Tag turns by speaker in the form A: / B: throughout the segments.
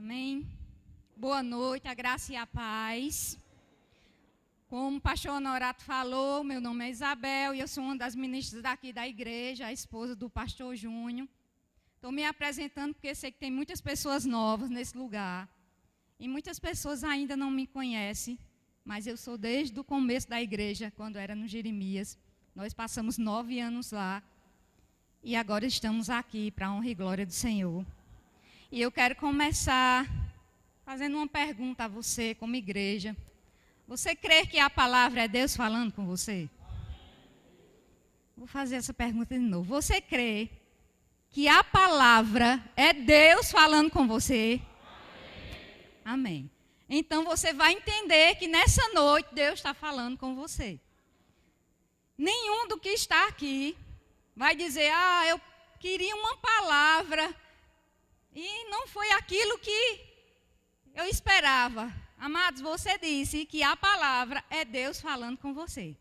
A: Amém. Boa noite, a graça e a paz. Como o pastor Honorato falou, meu nome é Isabel e eu sou uma das ministras daqui da igreja, a esposa do pastor Júnior. Estou me apresentando porque sei que tem muitas pessoas novas nesse lugar. E muitas pessoas ainda não me conhecem, mas eu sou desde o começo da igreja, quando era no Jeremias. Nós passamos 9 anos lá e agora estamos aqui para a honra e glória do Senhor. E eu quero começar fazendo uma pergunta a você, como igreja. Você crê que a palavra é Deus falando com você? Vou fazer essa pergunta de novo. Você crê que a palavra é Deus falando com você? Amém. Então você vai entender que nessa noite Deus está falando com você. Nenhum do que está aqui vai dizer, eu queria uma palavra e não foi aquilo que eu esperava. Amados, você disse que a palavra é Deus falando com você.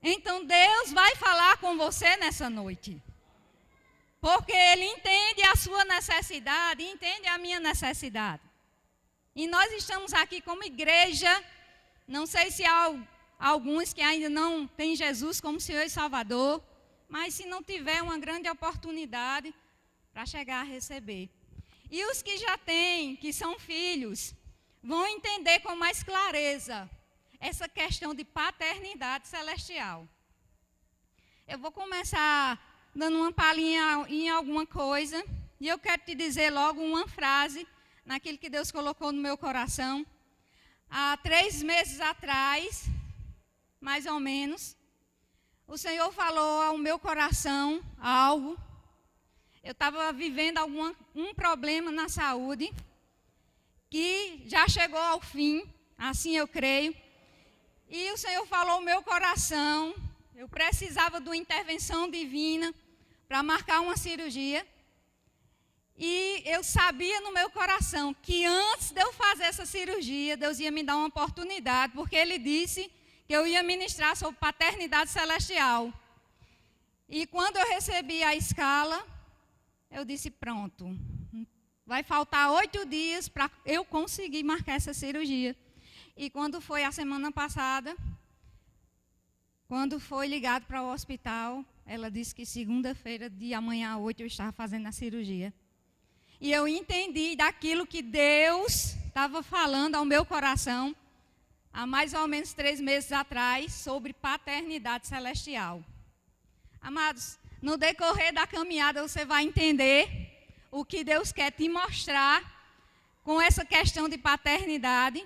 A: Então Deus vai falar com você nessa noite. Porque Ele entende a sua necessidade e entende a minha necessidade. E nós estamos aqui como igreja, não sei se há alguns que ainda não têm Jesus como Senhor e Salvador, mas se não tiver uma grande oportunidade para chegar a receber. E os que já têm, que são filhos, vão entender com mais clareza essa questão de paternidade celestial. Eu vou começar dando uma palhinha em alguma coisa, e eu quero te dizer logo uma frase, naquilo que Deus colocou no meu coração. Há 3 meses atrás, mais ou menos, o Senhor falou ao meu coração algo. Eu estava vivendo um problema na saúde, que já chegou ao fim, assim eu creio. E o Senhor falou ao meu coração, eu precisava de uma intervenção divina para marcar uma cirurgia. E eu sabia no meu coração que antes de eu fazer essa cirurgia, Deus ia me dar uma oportunidade, porque Ele disse que eu ia ministrar sobre paternidade celestial. E quando eu recebi a escala, eu disse, pronto, vai faltar 8 dias para eu conseguir marcar essa cirurgia. E quando foi a semana passada, quando foi ligado para o hospital, ela disse que segunda-feira, de amanhã a 8, eu estava fazendo a cirurgia. E eu entendi daquilo que Deus estava falando ao meu coração, há mais ou menos 3 meses atrás, sobre paternidade celestial. Amados, no decorrer da caminhada você vai entender o que Deus quer te mostrar com essa questão de paternidade,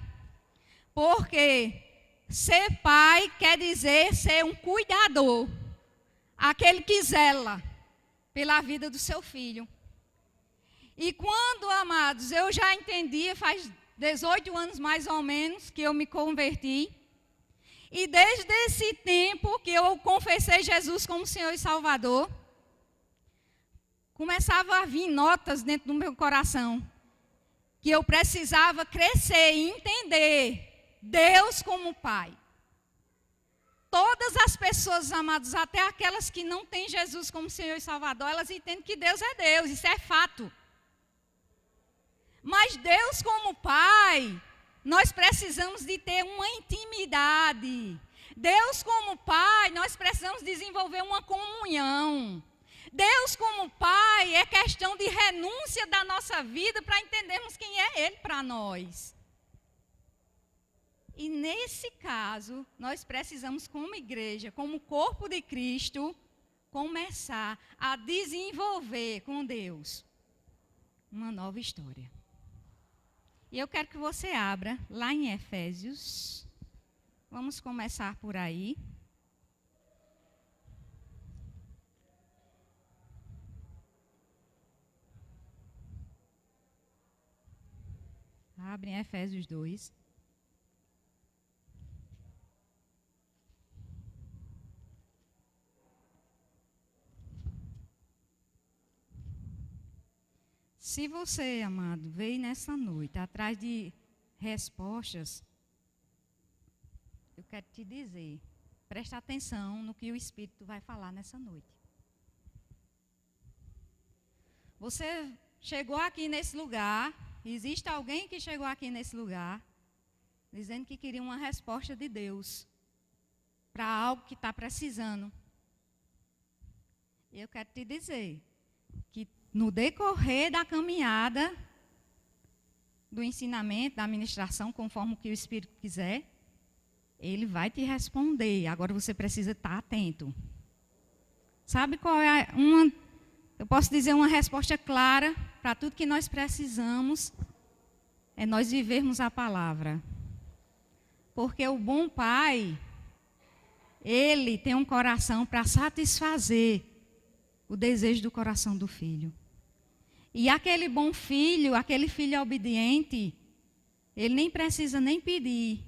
A: porque ser pai quer dizer ser um cuidador, aquele que zela pela vida do seu filho. E quando, amados, eu já entendi, faz 18 anos mais ou menos que eu me converti, e desde esse tempo que eu confessei Jesus como Senhor e Salvador, começava a vir notas dentro do meu coração, que eu precisava crescer e entender Deus como Pai. Todas as pessoas, amados, até aquelas que não têm Jesus como Senhor e Salvador, elas entendem que Deus é Deus, isso é fato. Mas Deus como Pai, nós precisamos de ter uma intimidade. Deus como Pai, nós precisamos desenvolver uma comunhão. Deus como Pai é questão de renúncia da nossa vida para entendermos quem é Ele para nós. E nesse caso, nós precisamos como igreja, como corpo de Cristo, começar a desenvolver com Deus uma nova história. E eu quero que você abra lá em Efésios. Vamos começar por aí. Abre em Efésios 2. Se você, amado, veio nessa noite atrás de respostas, eu quero te dizer, presta atenção no que o Espírito vai falar nessa noite. Você chegou aqui nesse lugar existe alguém que chegou aqui nesse lugar dizendo que queria uma resposta de Deus para algo que está precisando. Eu quero te dizer que no decorrer da caminhada, do ensinamento, da ministração, conforme o que o Espírito quiser, ele vai te responder. Agora você precisa estar atento. Sabe qual é eu posso dizer uma resposta clara para tudo que nós precisamos? É nós vivermos a palavra. Porque o bom pai, ele tem um coração para satisfazer o desejo do coração do filho. E aquele bom filho, aquele filho obediente, ele nem precisa nem pedir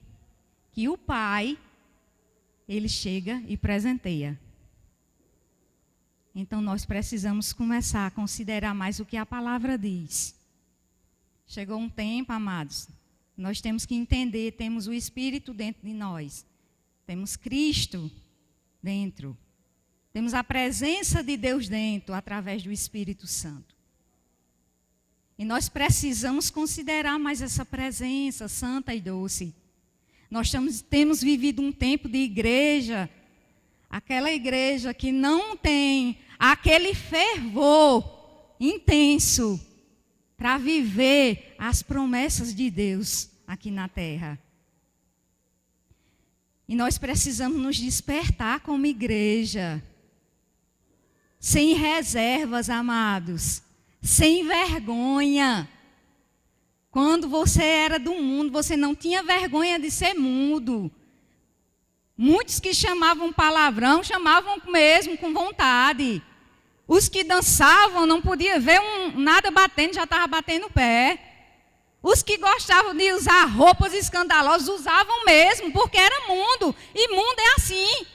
A: que o pai, ele chega e presenteia. Então nós precisamos começar a considerar mais o que a palavra diz. Chegou um tempo, amados, nós temos que entender, temos o Espírito dentro de nós. Temos Cristo dentro. Temos a presença de Deus dentro, através do Espírito Santo. E nós precisamos considerar mais essa presença santa e doce. Nós temos vivido um tempo de igreja, aquela igreja que não tem aquele fervor intenso para viver as promessas de Deus aqui na terra. E nós precisamos nos despertar como igreja, sem reservas, amados, sem vergonha. Quando você era do mundo, você não tinha vergonha de ser mudo. Muitos que chamavam palavrão, chamavam mesmo com vontade. Os que dançavam, não podia ver nada batendo, já estava batendo o pé. Os que gostavam de usar roupas escandalosas, usavam mesmo, porque era mundo. E mundo é assim.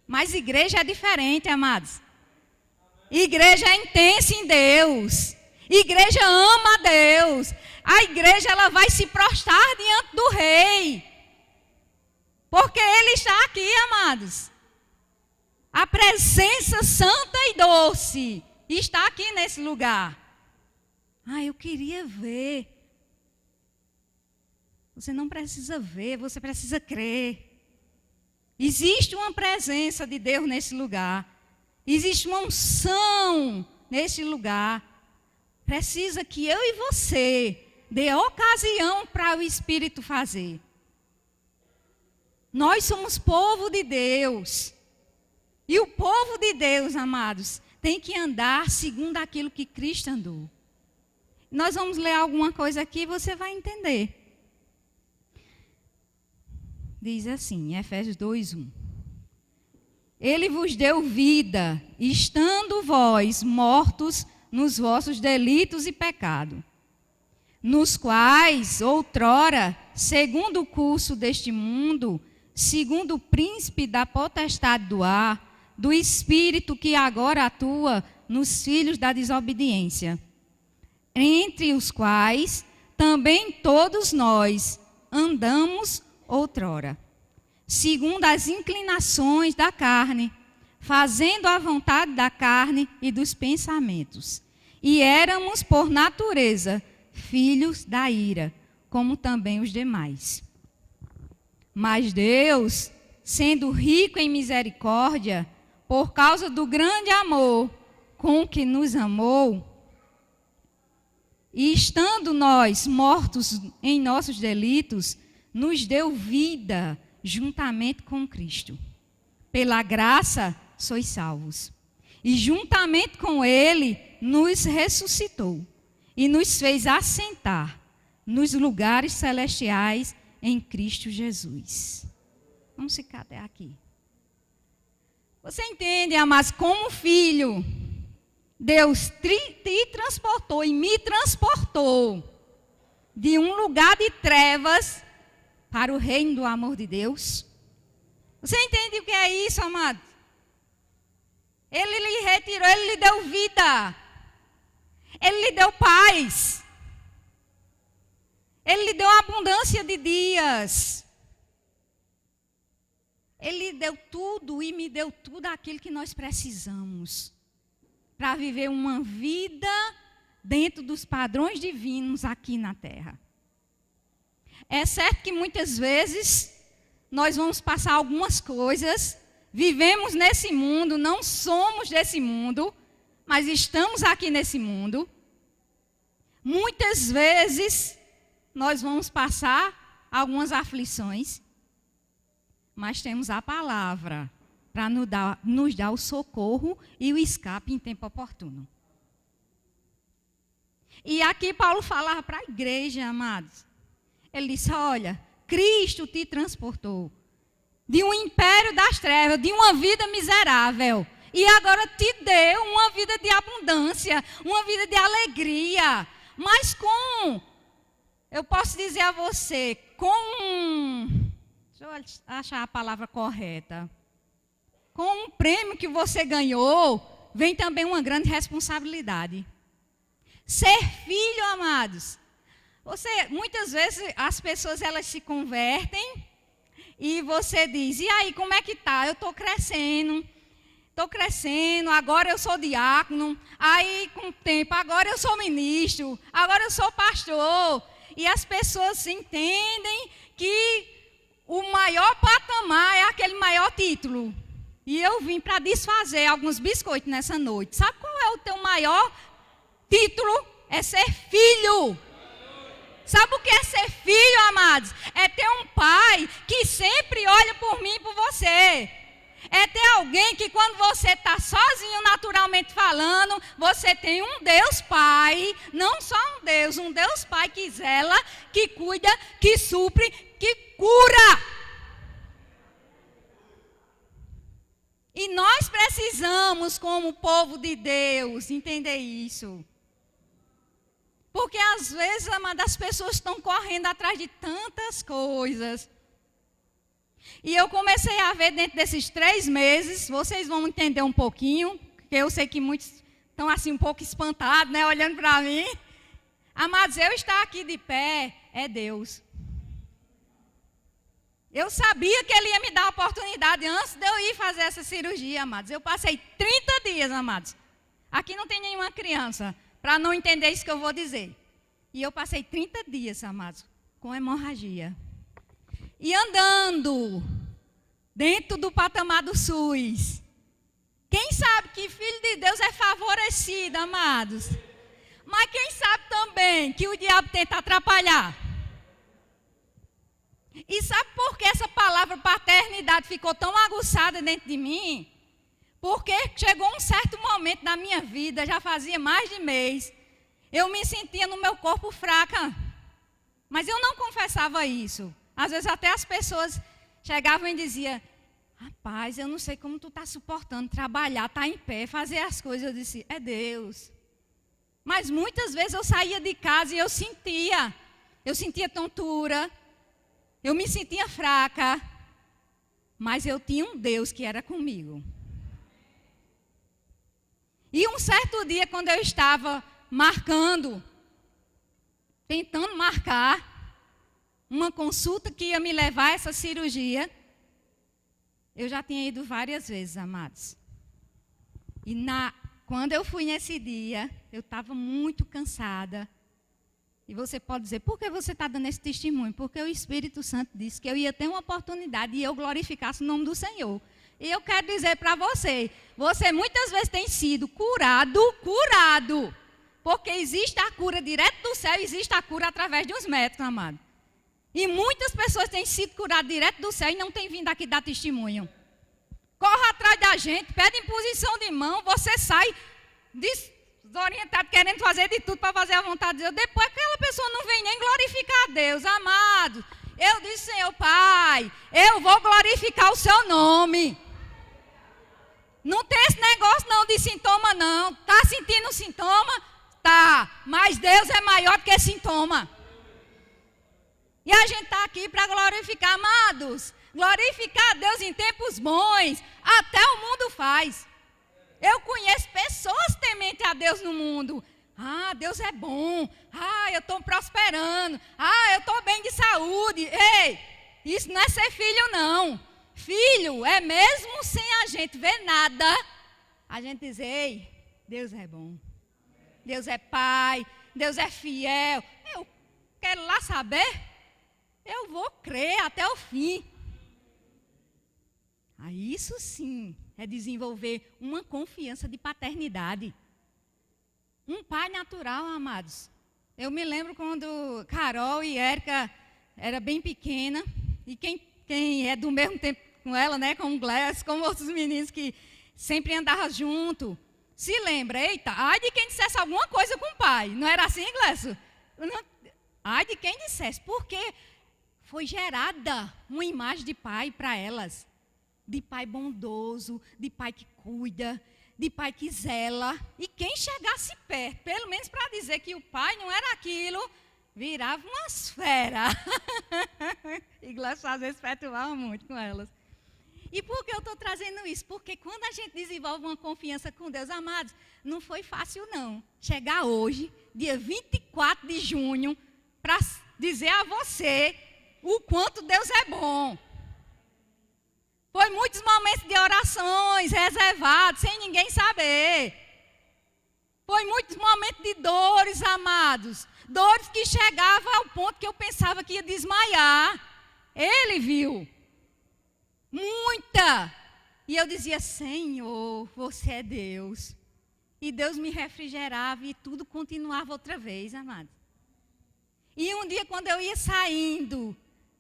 A: Mas igreja é diferente, amados. Igreja é intensa em Deus. Igreja ama a Deus. A igreja, ela vai se prostrar diante do rei. Porque ele está aqui, amados. A presença santa e doce está aqui nesse lugar. Eu queria ver. Você não precisa ver, você precisa crer. Existe uma presença de Deus nesse lugar. Existe uma unção nesse lugar. Precisa que eu e você dê ocasião para o Espírito fazer. Nós somos povo de Deus. E o povo de Deus, amados, tem que andar segundo aquilo que Cristo andou. Nós vamos ler alguma coisa aqui e você vai entender. Diz assim, Efésios 2:1. Ele vos deu vida, estando vós mortos nos vossos delitos e pecado, nos quais, outrora, segundo o curso deste mundo, segundo o príncipe da potestade do ar, do espírito que agora atua nos filhos da desobediência, entre os quais também todos nós andamos outrora, segundo as inclinações da carne, fazendo a vontade da carne e dos pensamentos. E éramos, por natureza, filhos da ira, como também os demais. Mas Deus, sendo rico em misericórdia, por causa do grande amor com que nos amou, e estando nós mortos em nossos delitos, nos deu vida juntamente com Cristo. Pela graça sois salvos. E juntamente com Ele nos ressuscitou e nos fez assentar nos lugares celestiais em Cristo Jesus. Vamos ficar até aqui. Você entende, amados, como filho, Deus te transportou e me transportou de um lugar de trevas para o reino do amor de Deus? Você entende o que é isso, amado? Ele lhe retirou, Ele lhe deu vida. Ele lhe deu paz. Ele lhe deu abundância de dias. Ele lhe deu tudo e me deu tudo aquilo que nós precisamos para viver uma vida dentro dos padrões divinos aqui na terra. É certo que muitas vezes nós vamos passar algumas coisas, vivemos nesse mundo, não somos desse mundo, mas estamos aqui nesse mundo. Muitas vezes nós vamos passar algumas aflições, mas temos a palavra para nos dar o socorro e o escape em tempo oportuno. E aqui Paulo falava para a igreja, amados. Ele disse, olha, Cristo te transportou de um império das trevas, de uma vida miserável, e agora te deu uma vida de abundância, uma vida de alegria, mas eu posso dizer a você, deixa eu achar a palavra correta, com um prêmio que você ganhou, vem também uma grande responsabilidade. Ser filho, amados. Muitas vezes as pessoas elas se convertem e você diz, e aí, como é que tá? Eu estou crescendo, agora eu sou diácono, aí com o tempo, agora eu sou ministro, agora eu sou pastor. E as pessoas entendem que o maior patamar é aquele maior título. E eu vim para desfazer alguns biscoitos nessa noite. Sabe qual é o teu maior título? É ser filho. Sabe o que é ser filho, amados? É ter um pai que sempre olha por mim e por você. É ter alguém que quando você está sozinho, naturalmente falando, você tem um Deus Pai, não só um Deus Pai que zela, que cuida, que supre, que cura. E nós precisamos, como povo de Deus, entender isso. Porque às vezes, as pessoas estão correndo atrás de tantas coisas. E eu comecei a ver dentro desses 3 meses, vocês vão entender um pouquinho, porque eu sei que muitos estão assim um pouco espantados, né, olhando para mim. Amados, eu estar aqui de pé é Deus. Eu sabia que Ele ia me dar a oportunidade antes de eu ir fazer essa cirurgia, amados. Eu passei 30 dias, amados. Aqui não tem nenhuma criança, para não entender isso que eu vou dizer. E eu passei 30 dias, amados, com hemorragia. E andando dentro do patamar do SUS. Quem sabe que filho de Deus é favorecido, amados? Mas quem sabe também que o diabo tenta atrapalhar? E sabe por que essa palavra paternidade ficou tão aguçada dentro de mim? Porque chegou um certo momento na minha vida, já fazia mais de mês, eu me sentia no meu corpo fraca. Mas eu não confessava isso. Às vezes até as pessoas chegavam e diziam, rapaz, eu não sei como tu está suportando trabalhar, estar em pé, fazer as coisas. Eu disse, é Deus. Mas muitas vezes eu saía de casa e eu sentia tontura, eu me sentia fraca, mas eu tinha um Deus que era comigo. E um certo dia, quando eu estava tentando marcar uma consulta que ia me levar a essa cirurgia, eu já tinha ido várias vezes, amados. E quando eu fui nesse dia, eu estava muito cansada. E você pode dizer, por que você está dando esse testemunho? Porque o Espírito Santo disse que eu ia ter uma oportunidade e eu glorificasse o nome do Senhor. E eu quero dizer para você muitas vezes tem sido curado, porque existe a cura direto do céu, existe a cura através de uns médicos, amado. E muitas pessoas têm sido curadas direto do céu e não têm vindo aqui dar testemunho. Corra atrás da gente, pede imposição de mão, você sai desorientado, querendo fazer de tudo para fazer a vontade de Deus. Depois aquela pessoa não vem nem glorificar a Deus, amado. Eu disse, Senhor Pai, eu vou glorificar o seu nome. Não tem esse negócio não de sintoma não. Está sentindo sintoma? Tá, mas Deus é maior do que sintoma. E a gente está aqui para glorificar, amados. Glorificar a Deus em tempos bons. Até o mundo faz. Eu conheço pessoas tementes a Deus no mundo. Ah, Deus é bom. Ah, eu estou prosperando. Ah, eu estou bem de saúde. Ei, isso não é ser filho, não. Filho é mesmo sem a gente ver nada. A gente diz, ei, Deus é bom. Deus é Pai, Deus é fiel. Eu quero lá saber, eu vou crer até o fim. Aí isso sim é desenvolver uma confiança de paternidade. Um pai natural, amados. Eu me lembro quando Carol e Érica era bem pequena, e quem é do mesmo tempo com ela, né, com o Gleice, com outros meninos que sempre andavam junto, se lembra, eita, ai de quem dissesse alguma coisa com o pai. Não era assim, Gleice? Ai de quem dissesse, porque foi gerada uma imagem de pai para elas. De pai bondoso, de pai que cuida, de pai que zela. E quem chegasse perto, pelo menos para dizer que o pai não era aquilo, virava umas feras. E Gleice às vezes perturbava muito com elas. E por que eu estou trazendo isso? Porque quando a gente desenvolve uma confiança com Deus, amados, não foi fácil não. Chegar hoje, dia 24 de junho, para dizer a você o quanto Deus é bom. Foi muitos momentos de orações reservados, sem ninguém saber. Foi muitos momentos de dores, amados. Dores que chegavam ao ponto que eu pensava que ia desmaiar. Ele viu. Muita. E eu dizia, Senhor, você é Deus. E Deus me refrigerava e tudo continuava outra vez, amados. E um dia, quando eu ia saindo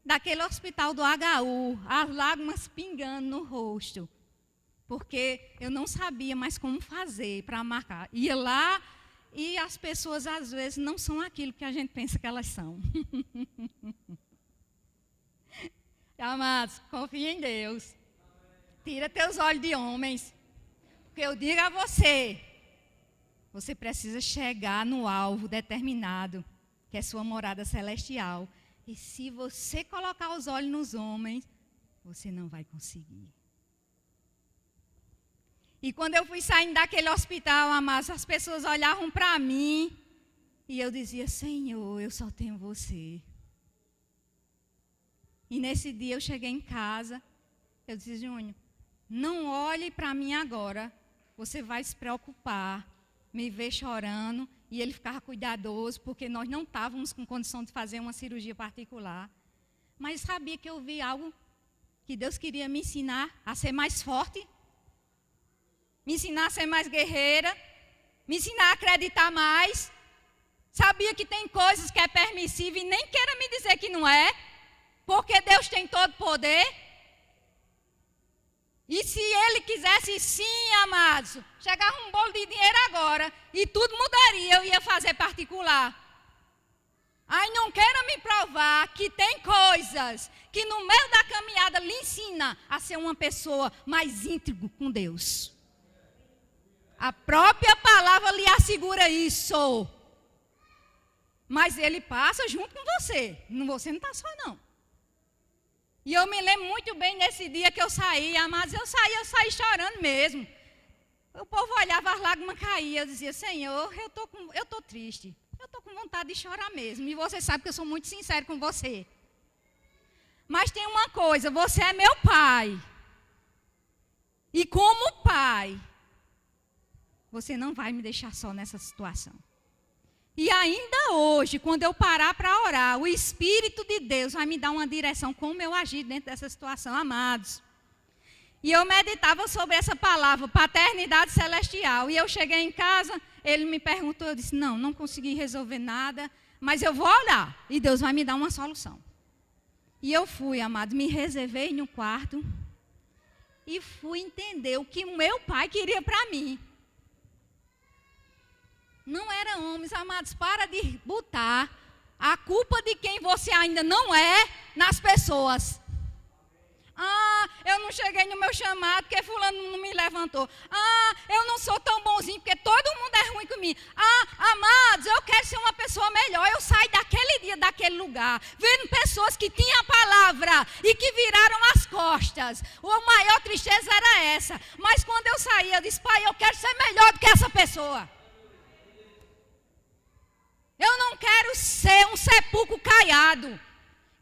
A: daquele hospital do HU, as lágrimas pingando no rosto, porque eu não sabia mais como fazer para marcar. Ia lá e as pessoas, às vezes, não são aquilo que a gente pensa que elas são. Amados, confia em Deus. Tira teus olhos de homens. Porque eu digo a você, você precisa chegar no alvo determinado, que é sua morada celestial. E se você colocar os olhos nos homens, você não vai conseguir. E quando eu fui saindo daquele hospital, amados, as pessoas olhavam para mim e eu dizia, Senhor, eu só tenho você. E nesse dia eu cheguei em casa, eu disse, Júnior, não olhe para mim agora, você vai se preocupar, me ver chorando. E ele ficava cuidadoso, porque nós não estávamos com condição de fazer uma cirurgia particular. Mas sabia que eu vi algo que Deus queria me ensinar a ser mais forte, me ensinar a ser mais guerreira, me ensinar a acreditar mais. Sabia que tem coisas que é permissível e nem queira me dizer que não é, porque Deus tem todo poder. E se ele quisesse sim, amados, chegava um bolo de dinheiro agora e tudo mudaria, eu ia fazer particular. Aí não queira me provar que tem coisas que no meio da caminhada lhe ensina a ser uma pessoa mais íntegra com Deus. A própria palavra lhe assegura isso. Mas ele passa junto com você. Você não está só não. E eu me lembro muito bem nesse dia que eu saí, amados, eu saí chorando mesmo. O povo olhava, as lágrimas caíam, eu dizia, Senhor, eu estou triste, eu estou com vontade de chorar mesmo. E você sabe que eu sou muito sincero com você. Mas tem uma coisa, você é meu pai. E como pai, você não vai me deixar só nessa situação. E ainda hoje, quando eu parar para orar, o Espírito de Deus vai me dar uma direção como eu agir dentro dessa situação, amados. E eu meditava sobre essa palavra, paternidade celestial. E eu cheguei em casa, ele me perguntou, eu disse, não consegui resolver nada, mas eu vou orar e Deus vai me dar uma solução. E eu fui, amado, me reservei no quarto e fui entender o que o meu pai queria para mim. Não era homens, amados, para de botar a culpa de quem você ainda não é nas pessoas. Eu não cheguei no meu chamado porque fulano não me levantou. Eu não sou tão bonzinho porque todo mundo é ruim comigo. Amados, eu quero ser uma pessoa melhor. Eu saí daquele dia, daquele lugar, vendo pessoas que tinham a palavra e que viraram as costas. A maior tristeza era essa. Mas quando eu saí, eu disse, pai, eu quero ser melhor do que essa pessoa. Eu não quero ser um sepulcro caiado,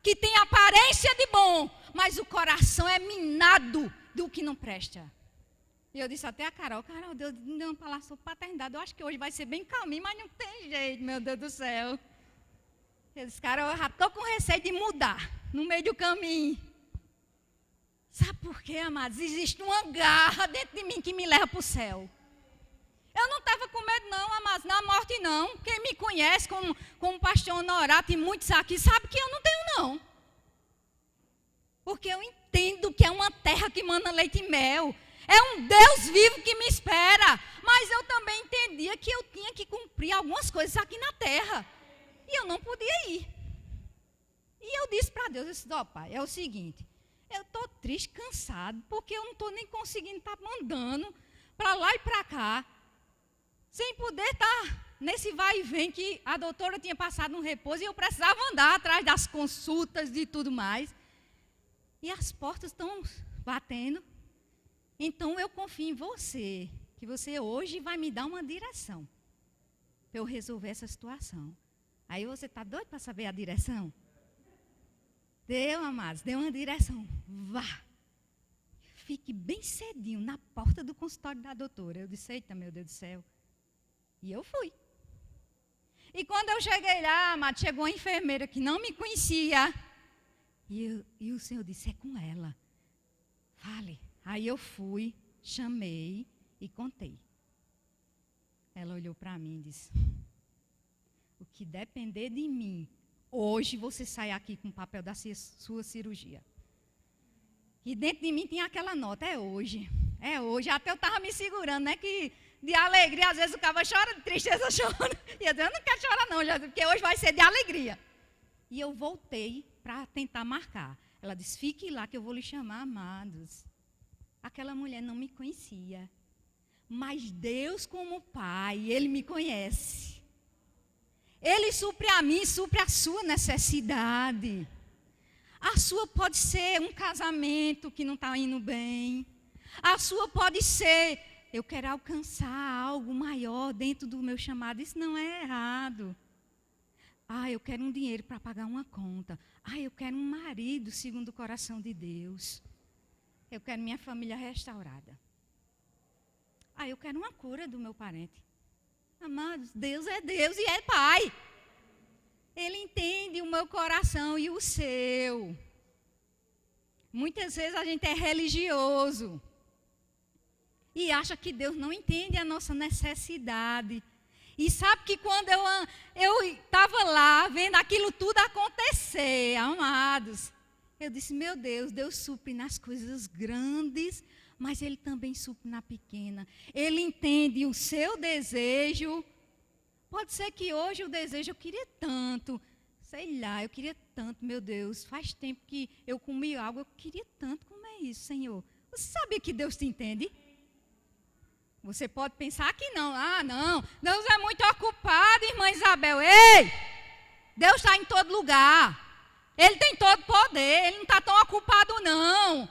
A: que tem aparência de bom, mas o coração é minado do que não presta. E eu disse até a Carol, Deus me deu uma palavra sobre paternidade. Eu acho que hoje vai ser bem calminho, mas não tem jeito, meu Deus do céu. Eu disse, Carol, eu já estou com receio de mudar no meio do caminho. Sabe por quê, amados? Existe uma garra dentro de mim que me leva para o céu. Eu não estava com medo não, amados, na morte não. Quem me conhece como pastor Honorato e muitos aqui sabe que eu não tenho não. Porque eu entendo que é uma terra que manda leite e mel. É um Deus vivo que me espera. Mas eu também entendia que eu tinha que cumprir algumas coisas aqui na terra. E eu não podia ir. E eu disse para Deus, eu disse, ó pai, é o seguinte, eu estou triste, cansado, porque eu não estou nem conseguindo estar mandando para lá e para cá, sem poder estar nesse vai e vem que a doutora tinha passado um repouso e eu precisava andar atrás das consultas e tudo mais. E as portas estão batendo. Então eu confio em você, que você hoje vai me dar uma direção para eu resolver essa situação. Aí você está doido para saber a direção? Deu, amados, deu uma direção. Vá. Fique bem cedinho na porta do consultório da doutora. Eu disse, eita, meu Deus do céu. E eu fui. E quando eu cheguei lá, amado, chegou uma enfermeira que não me conhecia. E o Senhor disse, é com ela. Fale. Aí eu fui, chamei e contei. Ela olhou para mim e disse, o que depender de mim, hoje você sai aqui com o papel da sua cirurgia. E dentro de mim tinha aquela nota, é hoje. É hoje. Até eu estava me segurando, né? Que de alegria, às vezes o cara chora, de tristeza chora. E eu disse, eu não quero chorar não, já, porque hoje vai ser de alegria. E eu voltei para tentar marcar. Ela disse, fique lá que eu vou lhe chamar, amados. Aquela mulher não me conhecia. Mas Deus como Pai, Ele me conhece. Ele supre a mim, supre a sua necessidade. A sua pode ser um casamento que não está indo bem. A sua pode ser, eu quero alcançar algo maior dentro do meu chamado. Isso não é errado. Eu quero um dinheiro para pagar uma conta. Eu quero um marido segundo o coração de Deus. Eu quero minha família restaurada. Eu quero uma cura do meu parente. Amados, Deus é Deus e é Pai. Ele entende o meu coração e o seu. Muitas vezes a gente é religioso e acha que Deus não entende a nossa necessidade. E sabe que quando eu estava lá, vendo aquilo tudo acontecer, amados, eu disse, meu Deus, Deus supre nas coisas grandes, mas Ele também supre na pequena. Ele entende o seu desejo. Pode ser que hoje o desejo, eu queria tanto, sei lá, eu queria tanto, meu Deus, faz tempo que eu comi algo, eu queria tanto comer isso, Senhor. Você sabia que Deus te entende? Você pode pensar que não. Não, Deus é muito ocupado, irmã Isabel. Ei, Deus está em todo lugar. Ele tem todo poder, Ele não está tão ocupado não.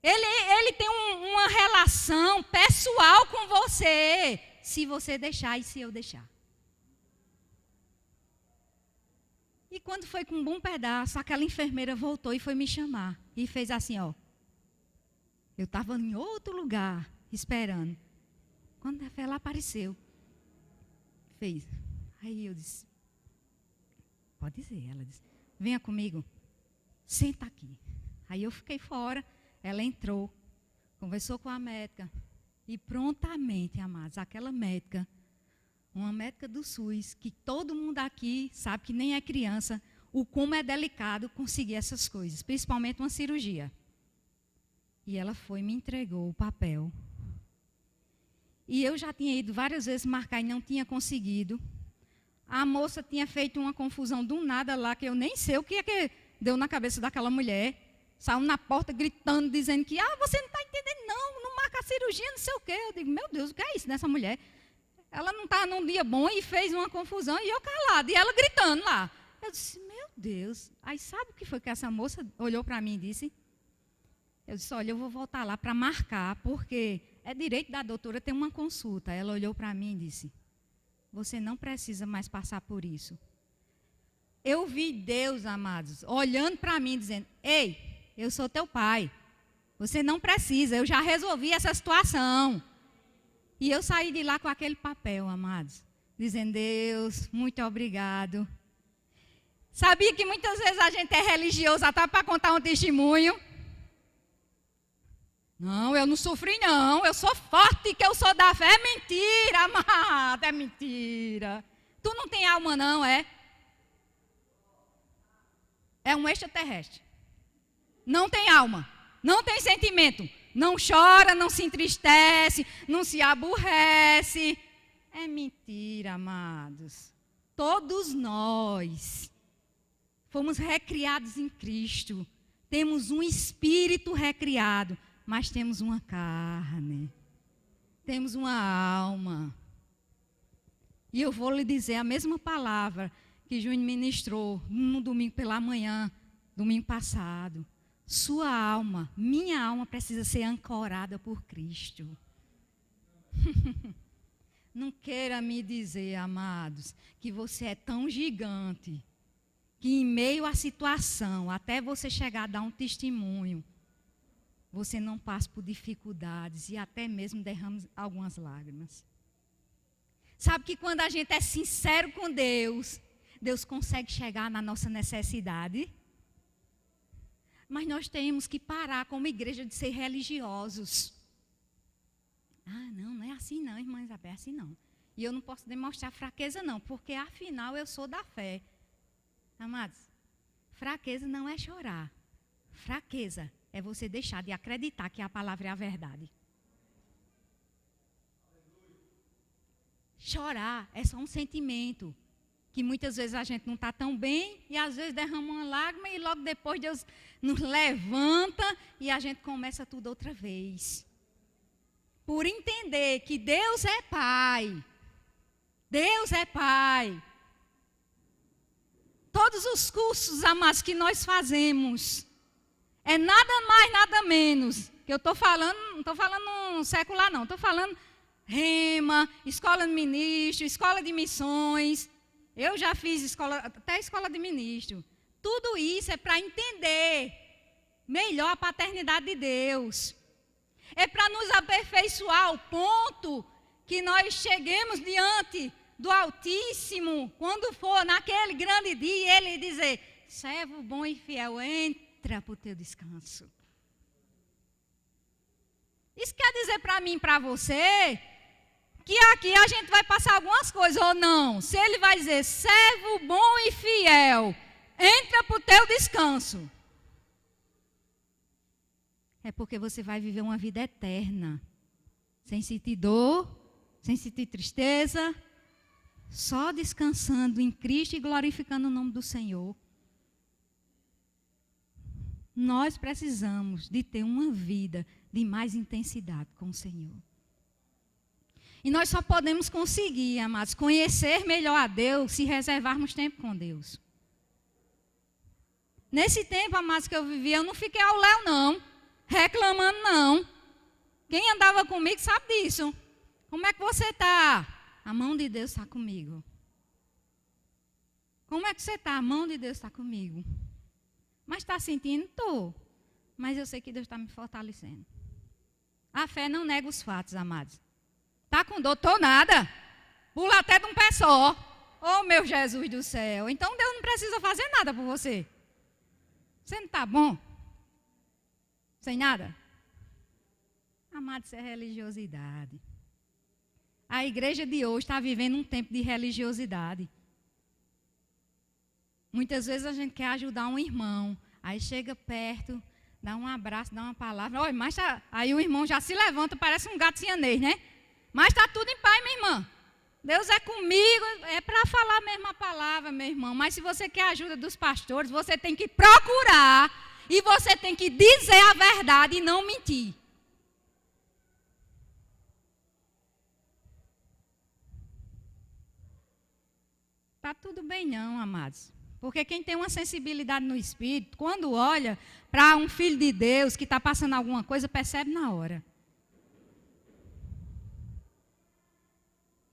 A: Ele tem uma relação pessoal com você, se você deixar e se eu deixar. E quando foi com um bom pedaço, aquela enfermeira voltou e foi me chamar. E fez assim, ó. Eu estava em outro lugar, esperando. Quando ela apareceu, fez. Aí eu disse, pode dizer. Ela disse, venha comigo, senta aqui. Aí eu fiquei fora, ela entrou, conversou com a médica. E prontamente, amados, aquela médica, uma médica do SUS, que todo mundo aqui sabe que nem é criança, o como é delicado conseguir essas coisas, principalmente uma cirurgia. E ela foi e me entregou o papel. E eu já tinha ido várias vezes marcar e não tinha conseguido. A moça tinha feito uma confusão do nada lá, que eu nem sei o que é que deu na cabeça daquela mulher. Saiu na porta gritando, dizendo que, você não está entendendo não marca a cirurgia, não sei o quê. Eu digo, meu Deus, o que é isso dessa mulher? Ela não estava num dia bom e fez uma confusão e eu calado. E ela gritando lá. Eu disse, meu Deus. Aí sabe o que foi que essa moça olhou para mim e disse? Eu disse, olha, eu vou voltar lá para marcar, porque é direito da doutora ter uma consulta. Ela olhou para mim e disse, você não precisa mais passar por isso. Eu vi Deus, amados, olhando para mim, dizendo, ei, eu sou teu pai. Você não precisa, eu já resolvi essa situação. E eu saí de lá com aquele papel, amados, dizendo: Deus, muito obrigado. Sabia que muitas vezes a gente é religioso até para contar um testemunho? Não, eu não sofri não, eu sou forte, que eu sou da fé. É mentira, amado, é mentira. Tu não tem alma não, é? É um extraterrestre. Não tem alma, não tem sentimento. Não chora, não se entristece, não se aborrece. É mentira, amados. Todos nós fomos recriados em Cristo. Temos um espírito recriado, mas temos uma carne. Temos uma alma. E eu vou lhe dizer a mesma palavra que Júnior ministrou no domingo pela manhã, domingo passado. Sua alma, minha alma precisa ser ancorada por Cristo. Não queira me dizer, amados, que você é tão gigante, que em meio à situação, até você chegar a dar um testemunho, você não passa por dificuldades e até mesmo derrama algumas lágrimas. Sabe que quando a gente é sincero com Deus, Deus consegue chegar na nossa necessidade? Mas nós temos que parar como igreja de ser religiosos. Ah, não é assim não, irmã Isabel, é assim não. E eu não posso demonstrar fraqueza não, porque afinal eu sou da fé. Amados, fraqueza não é chorar. Fraqueza é você deixar de acreditar que a palavra é a verdade. Chorar é só um sentimento. Que muitas vezes a gente não está tão bem e às vezes derrama uma lágrima e logo depois Deus nos levanta e a gente começa tudo outra vez. Por entender que Deus é Pai. Deus é Pai. Todos os cursos, amados, que nós fazemos, é nada mais, nada menos. Que eu estou falando, não estou falando secular não, estou falando Rema, escola de ministro, escola de missões. Eu já fiz até escola de ministro. Tudo isso é para entender melhor a paternidade de Deus. É para nos aperfeiçoar ao ponto que nós cheguemos diante do Altíssimo, quando for naquele grande dia, Ele dizer: servo bom e fiel, entra para o teu descanso. Isso quer dizer para mim e para você que aqui a gente vai passar algumas coisas, ou não. Se ele vai dizer, servo bom e fiel, entra para o teu descanso. É porque você vai viver uma vida eterna. Sem sentir dor, sem sentir tristeza, só descansando em Cristo e glorificando o nome do Senhor. Nós precisamos de ter uma vida de mais intensidade com o Senhor. E nós só podemos conseguir, amados, conhecer melhor a Deus se reservarmos tempo com Deus. Nesse tempo, amados, que eu vivi, eu não fiquei ao léu, não. Reclamando, não. Quem andava comigo sabe disso. Como é que você está? A mão de Deus está comigo. Como é que você está? A mão de Deus está comigo. Mas está sentindo? Estou. Mas eu sei que Deus está me fortalecendo. A fé não nega os fatos, amados. Está com dor? Estou nada. Pula até de um pé só. Oh, meu Jesus do céu. Então Deus não precisa fazer nada por você. Você não está bom? Sem nada? Amado, isso é religiosidade. A igreja de hoje está vivendo um tempo de religiosidade. Muitas vezes a gente quer ajudar um irmão. Aí chega perto, dá um abraço, dá uma palavra. Olha, mas tá, aí o irmão já se levanta, parece um gato cianês, né? Mas está tudo em paz, minha irmã. Deus é comigo, é para falar a mesma palavra, meu irmão. Mas se você quer a ajuda dos pastores, você tem que procurar e você tem que dizer a verdade e não mentir. Está tudo bem não, amados. Porque quem tem uma sensibilidade no espírito, quando olha para um filho de Deus que está passando alguma coisa, percebe na hora.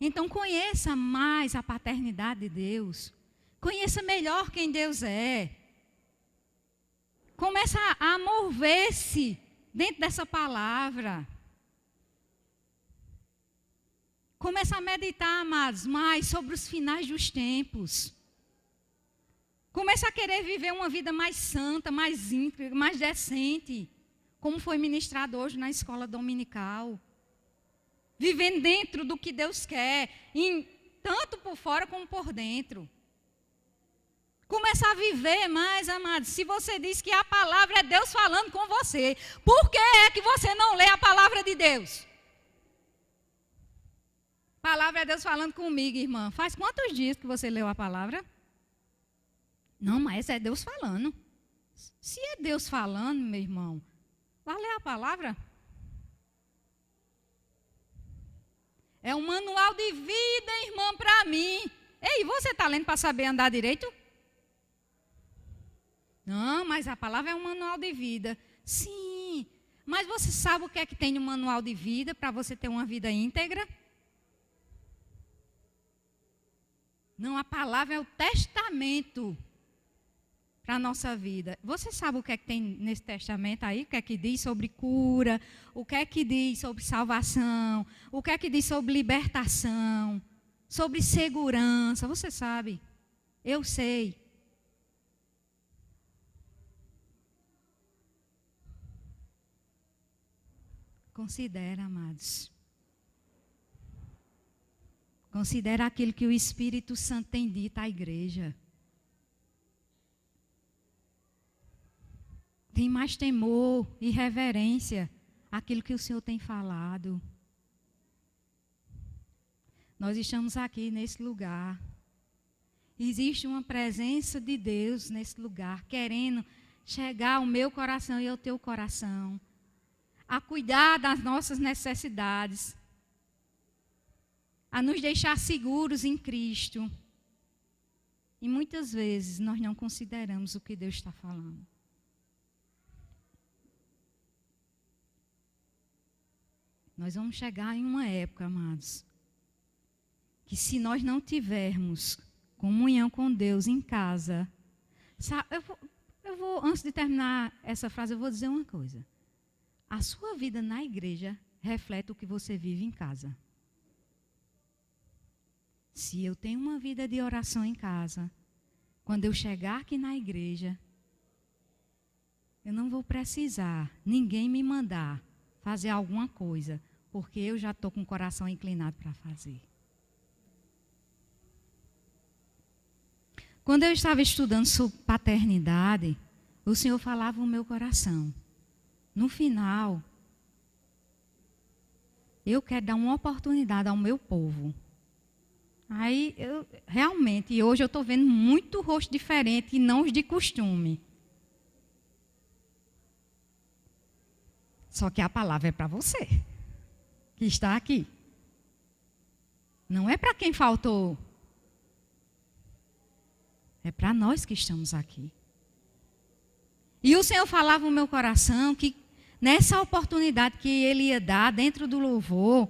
A: Então conheça mais a paternidade de Deus. Conheça melhor quem Deus é. Começa a mover-se dentro dessa palavra. Começa a meditar, amados, mais sobre os finais dos tempos. Começa a querer viver uma vida mais santa, mais íntegra, mais decente, como foi ministrado hoje na escola dominical. Vivendo dentro do que Deus quer, tanto por fora como por dentro. Começa a viver mais, amados. Se você diz que a palavra é Deus falando com você, por que é que você não lê a palavra de Deus? A palavra é Deus falando comigo, irmã. Faz quantos dias que você leu a palavra? Não, mas é Deus falando. Se é Deus falando, meu irmão, vá ler a palavra. É um manual de vida, irmã, para mim. Ei, você está lendo para saber andar direito? Não, mas a palavra é um manual de vida. Sim, mas você sabe o que é que tem no manual de vida para você ter uma vida íntegra? Não, a palavra é o testamento para a nossa vida. Você sabe o que é que tem nesse testamento aí? O que é que diz sobre cura? O que é que diz sobre salvação? O que é que diz sobre libertação? Sobre segurança? Você sabe? Eu sei. Considera, amados. Considera aquilo que o Espírito Santo tem dito à igreja. Tem mais temor e reverência àquilo que o Senhor tem falado. Nós estamos aqui nesse lugar. Existe uma presença de Deus nesse lugar, querendo chegar ao meu coração e ao teu coração, a cuidar das nossas necessidades, a nos deixar seguros em Cristo. E muitas vezes nós não consideramos o que Deus está falando. Nós vamos chegar em uma época, amados, que se nós não tivermos comunhão com Deus em casa, sabe, eu vou, antes de terminar essa frase, eu vou dizer uma coisa. A sua vida na igreja reflete o que você vive em casa. Se eu tenho uma vida de oração em casa, quando eu chegar aqui na igreja, eu não vou precisar ninguém me mandar fazer alguma coisa, porque eu já estou com o coração inclinado para fazer. Quando eu estava estudando sobre paternidade, o Senhor falava no meu coração. No final, eu quero dar uma oportunidade ao meu povo. Aí, realmente, hoje eu estou vendo muito rosto diferente e não os de costume. Só que a palavra é para você, que está aqui. Não é para quem faltou. É para nós que estamos aqui. E o Senhor falava no meu coração que nessa oportunidade que Ele ia dar dentro do louvor,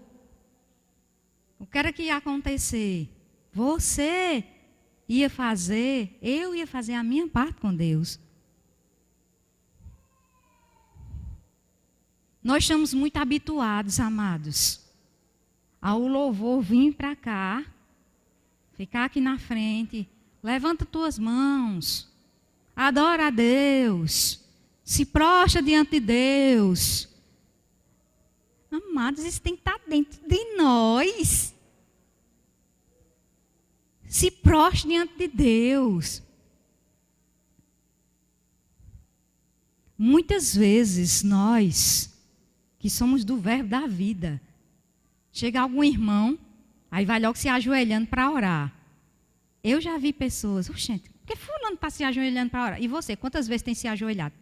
A: o que era que ia acontecer? Você ia fazer, eu ia fazer a minha parte com Deus. Nós estamos muito habituados, amados, ao louvor vir para cá, ficar aqui na frente, levanta tuas mãos, adora a Deus, se prostra diante de Deus. Amados, isso tem que estar dentro de nós. Se prostre diante de Deus. Muitas vezes nós, que somos do verbo da vida, chega algum irmão, aí vai logo se ajoelhando para orar. Eu já vi pessoas, gente, por que fulano está se ajoelhando para orar? E você, quantas vezes tem se ajoelhado?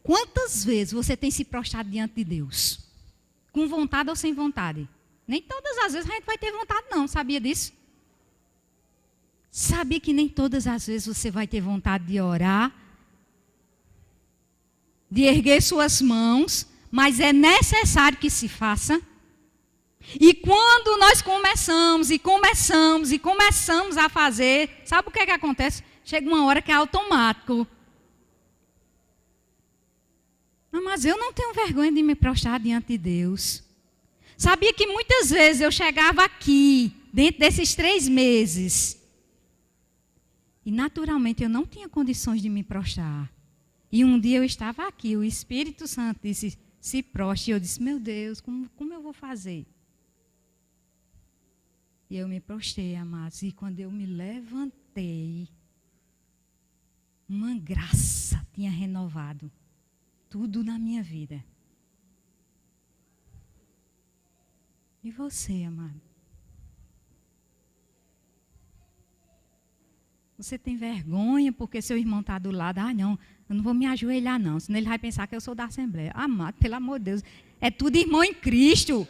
A: Quantas vezes você tem se prostrado diante de Deus? Com vontade ou sem vontade? Nem todas as vezes a gente vai ter vontade não, sabia disso? Sabia que nem todas as vezes você vai ter vontade de orar, de erguer suas mãos, mas é necessário que se faça. E quando nós começamos a fazer, sabe o que acontece? Chega uma hora que é automático. Não, mas eu não tenho vergonha de me prostrar diante de Deus. Sabia que muitas vezes eu chegava aqui, dentro desses 3 meses, e naturalmente eu não tinha condições de me prostrar. E um dia eu estava aqui, o Espírito Santo disse, se prostre. E eu disse, meu Deus, como eu vou fazer? E eu me prostrei, amados. E quando eu me levantei, uma graça tinha renovado tudo na minha vida. E você, amado? Você tem vergonha porque seu irmão está do lado? Ah, não, eu não vou me ajoelhar, não. Senão ele vai pensar que eu sou da Assembleia. Amado, pelo amor de Deus. É tudo irmão em Cristo.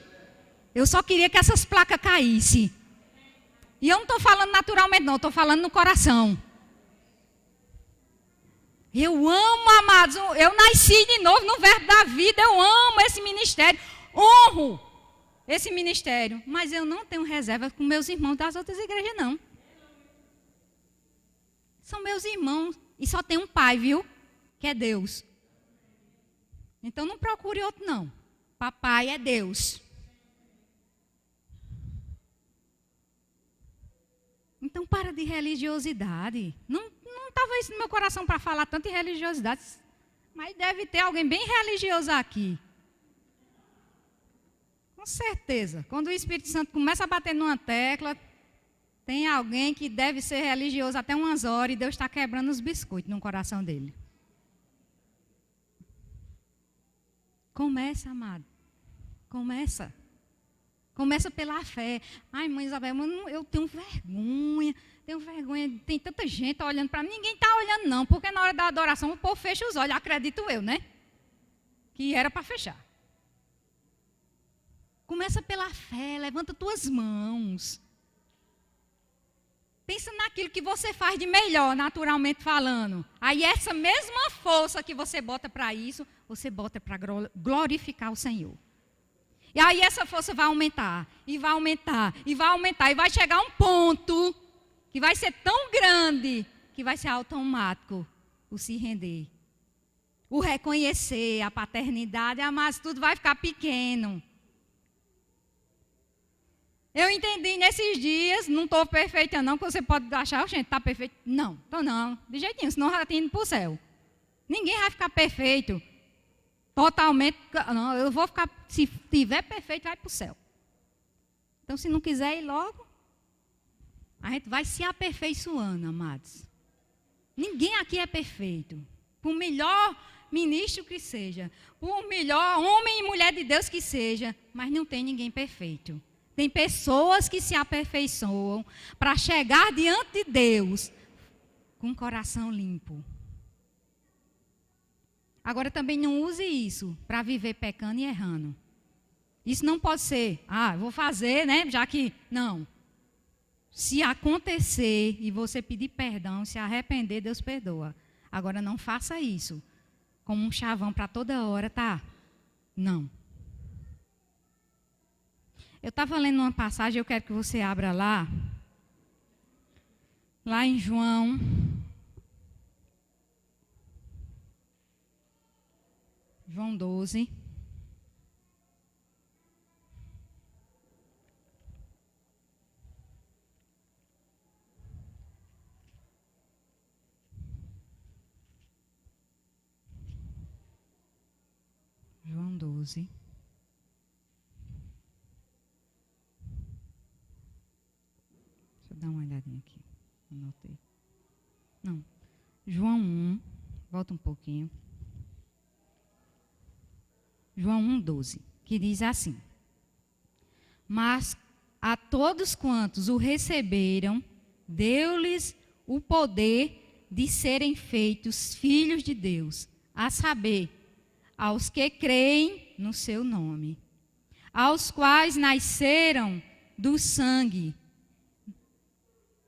A: Eu só queria que essas placas caíssem. E eu não estou falando naturalmente, não. Estou falando no coração. Eu amo, amados. Eu nasci de novo no verbo da vida. Eu amo esse ministério. Honro esse ministério. Mas eu não tenho reserva com meus irmãos das outras igrejas, não. São meus irmãos. E só tem um pai, viu? Que é Deus. Então não procure outro, não. Papai é Deus. Então para de religiosidade. Não estava isso no meu coração para falar tanto em religiosidade. Mas deve ter alguém bem religioso aqui. Com certeza. Quando o Espírito Santo começa a bater numa tecla, tem alguém que deve ser religioso até umas horas e Deus está quebrando os biscoitos no coração dele. Começa, amado. Começa. Começa pela fé. Ai, mãe Isabel, eu tenho vergonha. Tem tanta gente olhando para mim. Ninguém está olhando, não. Porque na hora da adoração o povo fecha os olhos. Acredito eu, né? Que era para fechar. Começa pela fé. Levanta tuas mãos. Pensa naquilo que você faz de melhor, naturalmente falando. Aí essa mesma força que você bota para isso, você bota para glorificar o Senhor. E aí essa força vai aumentar, e vai aumentar, e vai aumentar. E vai chegar um ponto que vai ser tão grande, que vai ser automático o se render. O reconhecer a paternidade, mas tudo vai ficar pequeno. Eu entendi nesses dias, não estou perfeita não, que você pode achar, gente, está perfeito. Não, estou não, de jeitinho, senão já tinha ido para o céu. Ninguém vai ficar perfeito, totalmente, não, eu vou ficar, se tiver perfeito, vai para o céu. Então, se não quiser ir logo, a gente vai se aperfeiçoando, amados. Ninguém aqui é perfeito, por melhor ministro que seja, por melhor homem e mulher de Deus que seja, mas não tem ninguém perfeito. Tem pessoas que se aperfeiçoam para chegar diante de Deus com o coração limpo. Agora também não use isso para viver pecando e errando. Isso não pode ser, vou fazer, né? Já que, não. Se acontecer e você pedir perdão, se arrepender, Deus perdoa. Agora não faça isso como um chavão para toda hora, tá? Não. Eu estava lendo uma passagem, eu quero que você abra lá em João. João 12. João 12. Deixa eu dar uma olhadinha aqui. Anotei. Não. João 1. Volta um pouquinho. João 1,12. Que diz assim: mas a todos quantos o receberam, deu-lhes o poder de serem feitos filhos de Deus, a saber, aos que creem no seu nome, aos quais nasceram do sangue,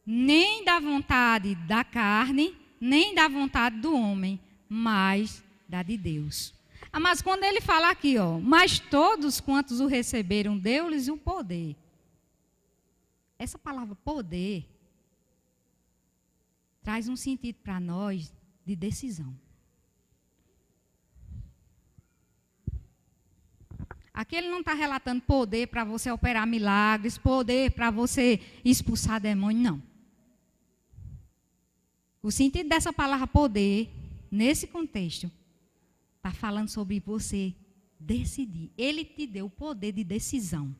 A: nem da vontade da carne, nem da vontade do homem, mas da de Deus. Mas quando ele fala aqui, ó, mas todos quantos o receberam, deu-lhes o poder. Essa palavra poder traz um sentido para nós de decisão. Aqui ele não está relatando poder para você operar milagres, poder para você expulsar demônio, não. O sentido dessa palavra poder, nesse contexto, está falando sobre você decidir. Ele te deu o poder de decisão.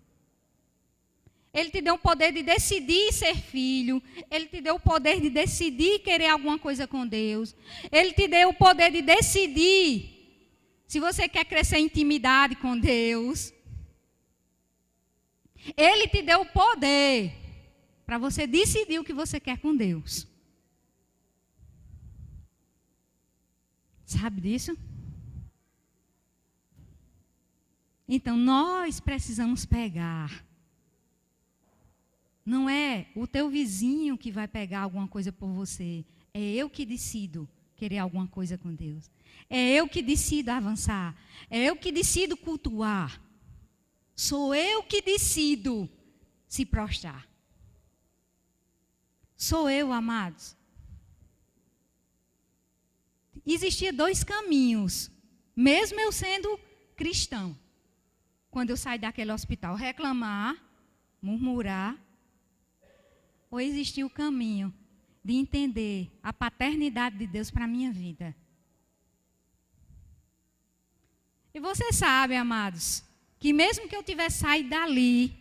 A: Ele te deu o poder de decidir ser filho. Ele te deu o poder de decidir querer alguma coisa com Deus. Ele te deu o poder de decidir se você quer crescer em intimidade com Deus. Ele te deu o poder para você decidir o que você quer com Deus. Sabe disso? Então, nós precisamos pegar. Não é o teu vizinho que vai pegar alguma coisa por você. É eu que decido querer alguma coisa com Deus. É eu que decido avançar. É eu que decido cultuar. Sou eu que decido se prostrar. Sou eu, amados. Existia 2 caminhos, mesmo eu sendo cristão. Quando eu saí daquele hospital, reclamar, murmurar, ou existia o caminho de entender a paternidade de Deus para a minha vida. E você sabe, amados, que mesmo que eu tivesse saído dali,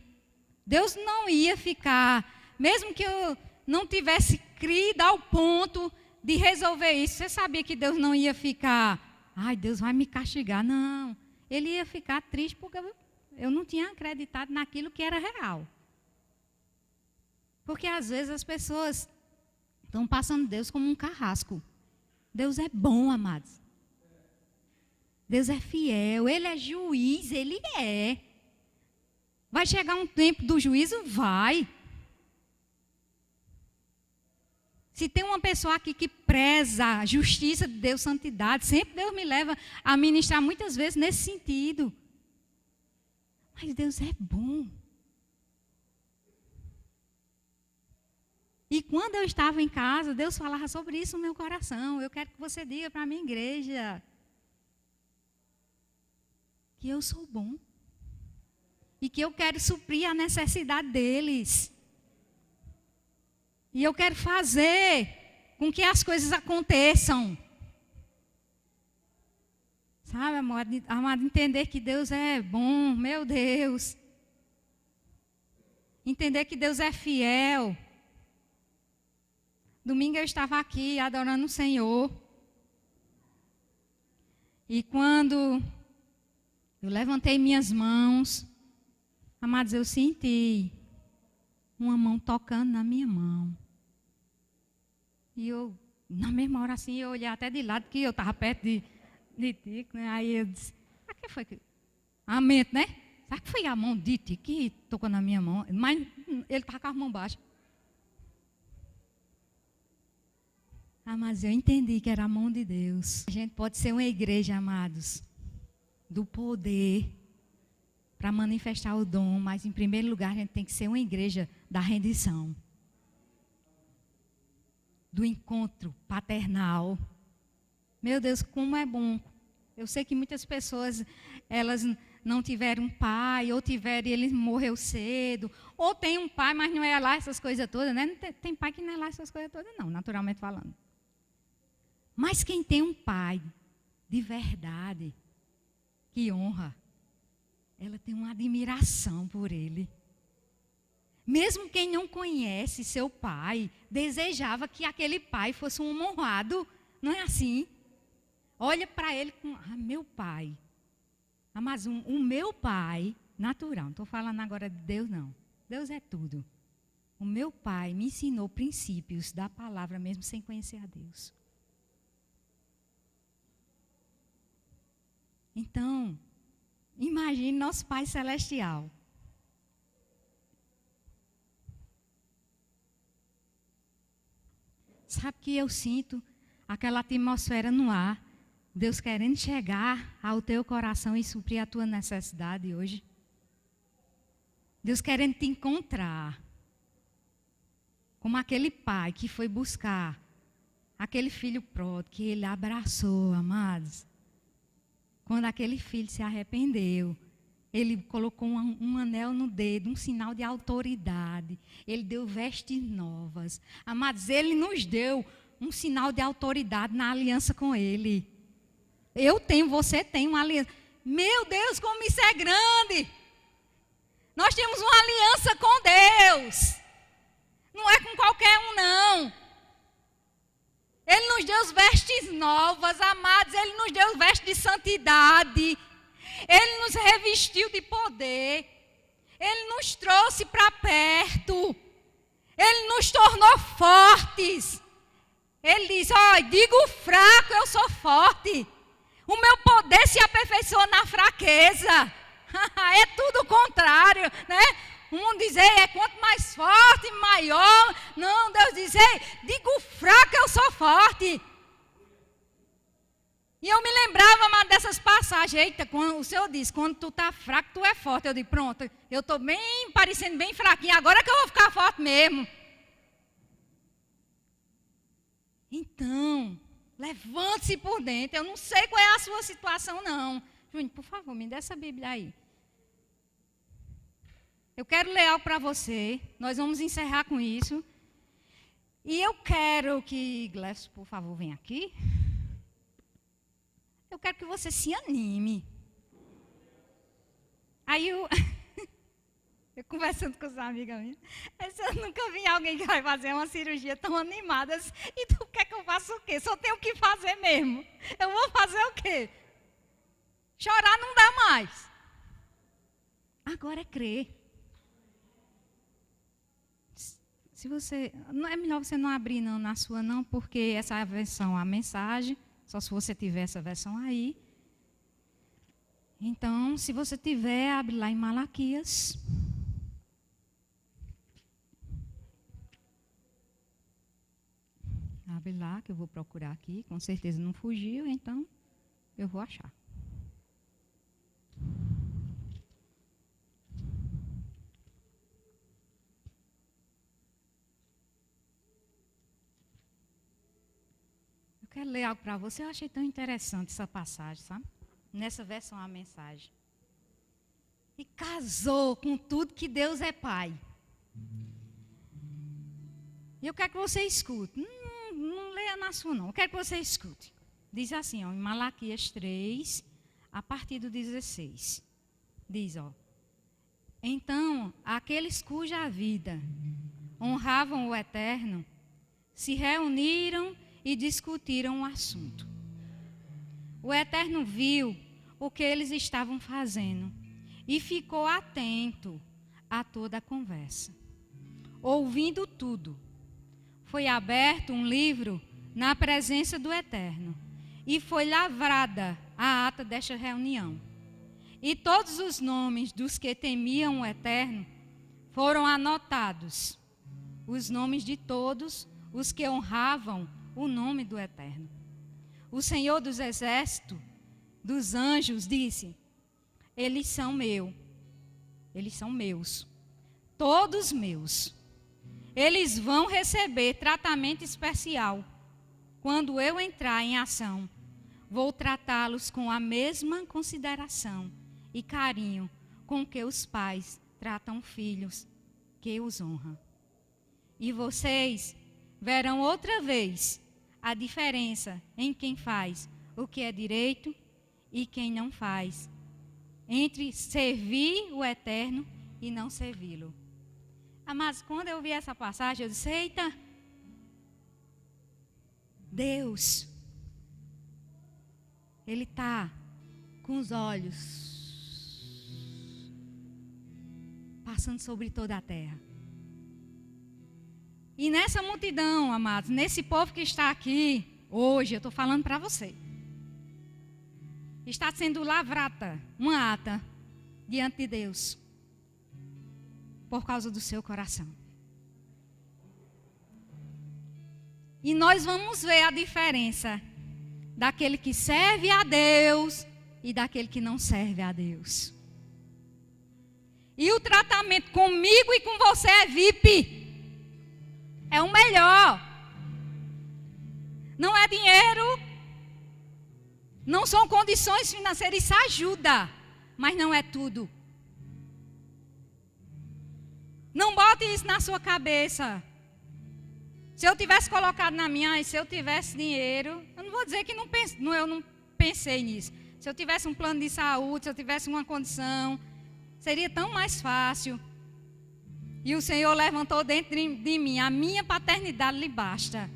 A: Deus não ia ficar, mesmo que eu não tivesse crido ao ponto de resolver isso, você sabia que Deus não ia ficar, ai, Deus vai me castigar, não. Ele ia ficar triste porque eu não tinha acreditado naquilo que era real. Porque às vezes as pessoas estão passando Deus como um carrasco. Deus é bom, amados. Deus é fiel, Ele é juiz, Ele é. Vai chegar um tempo do juízo? Vai. Se tem uma pessoa aqui que preza a justiça de Deus, santidade, sempre Deus me leva a ministrar muitas vezes nesse sentido. Mas Deus é bom. E quando eu estava em casa, Deus falava sobre isso no meu coração. Eu quero que você diga para a minha igreja que eu sou bom. E que eu quero suprir a necessidade deles. E eu quero fazer com que as coisas aconteçam. Sabe, amado, entender que Deus é bom, meu Deus. Entender que Deus é fiel. Domingo eu estava aqui adorando o Senhor. E quando eu levantei minhas mãos, amados, eu senti uma mão tocando na minha mão. E eu, na mesma hora assim, eu olhei até de lado, que eu estava perto de Tico, né? Aí eu disse, a que foi que... A mente, né? Será que foi a mão de Tico que tocou na minha mão? Mas ele estava com a mão baixa. Mas eu entendi que era a mão de Deus. A gente pode ser uma igreja, amados, do poder para manifestar o dom, mas em primeiro lugar a gente tem que ser uma igreja da rendição, do encontro paternal. Meu Deus, como é bom. Eu sei que muitas pessoas, elas não tiveram um pai, ou tiveram e ele morreu cedo, ou tem um pai, mas não é lá essas coisas todas, né? Não tem pai que não é lá essas coisas todas, não, naturalmente falando. Mas quem tem um pai de verdade, que honra, ela tem uma admiração por ele. Mesmo quem não conhece seu pai, desejava que aquele pai fosse um honrado. Não é assim? Olha para ele com, meu pai. Mas o meu pai, natural, não estou falando agora de Deus, não. Deus é tudo. O meu pai me ensinou princípios da palavra, mesmo sem conhecer a Deus. Então, imagine nosso Pai Celestial. Sabe que eu sinto aquela atmosfera no ar Deus querendo chegar ao teu coração e suprir a tua necessidade hoje. Deus querendo te encontrar. Como aquele pai que foi buscar aquele filho pródigo, que ele abraçou, amados. Quando aquele filho se arrependeu, ele colocou um anel no dedo, um sinal de autoridade. Ele deu vestes novas. Amados, ele nos deu um sinal de autoridade na aliança com ele. Eu tenho, você tem uma aliança. Meu Deus, como isso é grande! Nós temos uma aliança com Deus. Não é com qualquer um, não. Ele nos deu vestes novas, amados. Ele nos deu vestes de santidade. Ele nos revestiu de poder. Ele nos trouxe para perto. Ele nos tornou fortes. Ele diz, digo fraco, eu sou forte. O meu poder se aperfeiçoa na fraqueza. É tudo o contrário, né? O mundo diz, quanto mais forte, maior. Não, Deus diz, digo fraco, eu sou forte. E eu me lembrava, mas dessas passagens. Eita, quando o Senhor diz, quando tu está fraco, tu é forte. Eu digo, pronto, eu estou bem, parecendo bem fraquinha, agora que eu vou ficar forte mesmo. Então, levante-se por dentro. Eu não sei qual é a sua situação, não. Júnior, por favor, me dê essa Bíblia aí. Eu quero ler algo para você. Nós vamos encerrar com isso. E eu quero que, Gleison, por favor, venha aqui. Eu quero que você se anime. Aí eu conversando com os amigos minhas, eu nunca vi alguém que vai fazer uma cirurgia tão animada. E tu quer que eu faça o quê? Só tenho o que fazer mesmo. Eu vou fazer o quê? Chorar não dá mais. Agora é crer. Se você, não é melhor você não abrir não, na sua não, porque essa é a versão, a mensagem, só se você tiver essa versão aí. Então, se você tiver, abre lá em Malaquias. Abre lá, que eu vou procurar aqui. Com certeza não fugiu, então eu vou achar. Eu quero ler algo para você. Eu achei tão interessante essa passagem, sabe? Nessa versão, a mensagem. E casou com tudo que Deus é Pai. E eu quero que você escute. Não leia na sua, não. Eu quero que você escute. Diz assim, em Malaquias 3, a partir do 16. Diz, então, aqueles cuja vida honravam o Eterno, se reuniram e discutiram o assunto. O Eterno viu o que eles estavam fazendo e ficou atento a toda a conversa. Ouvindo tudo, foi aberto um livro na presença do Eterno e foi lavrada a ata desta reunião. E todos os nomes dos que temiam o Eterno foram anotados, os nomes de todos os que honravam o nome do Eterno. O Senhor dos Exércitos, dos anjos, disse, eles são meus, todos meus. Eles vão receber tratamento especial. Quando eu entrar em ação, vou tratá-los com a mesma consideração e carinho com que os pais tratam filhos que os honram. E vocês verão outra vez a diferença em quem faz o que é direito e quem não faz, entre servir o Eterno e não servi-lo. Mas quando eu vi essa passagem, eu disse, eita, Deus, Ele está com os olhos passando sobre toda a terra. E nessa multidão, amados, nesse povo que está aqui, hoje, eu estou falando para você, está sendo lavrada uma ata diante de Deus, por causa do seu coração. E nós vamos ver a diferença daquele que serve a Deus e daquele que não serve a Deus. E o tratamento comigo e com você é VIP. É o melhor. Não é dinheiro, não são condições financeiras, isso ajuda, mas não é tudo. Não bote isso na sua cabeça. Se eu tivesse colocado na minha, se eu tivesse dinheiro, eu não vou dizer que eu não pensei nisso. Se eu tivesse um plano de saúde, se eu tivesse uma condição, seria tão mais fácil. E o Senhor levantou dentro de mim, a minha paternidade lhe basta.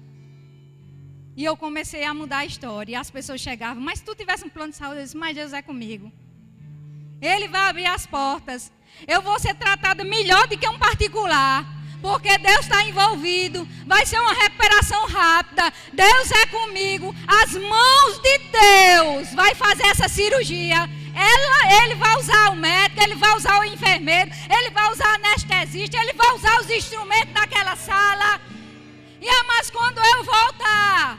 A: E eu comecei a mudar a história. E as pessoas chegavam, mas se tu tivesse um plano de saúde, eu disse, mas Deus é comigo. Ele vai abrir as portas. Eu vou ser tratada melhor do que um particular. Porque Deus está envolvido. Vai ser uma recuperação rápida. Deus é comigo. As mãos de Deus vai fazer essa cirurgia. Ele vai usar o médico, ele vai usar o enfermeiro, ele vai usar o anestesista, ele vai usar os instrumentos naquela sala. Mas quando eu voltar,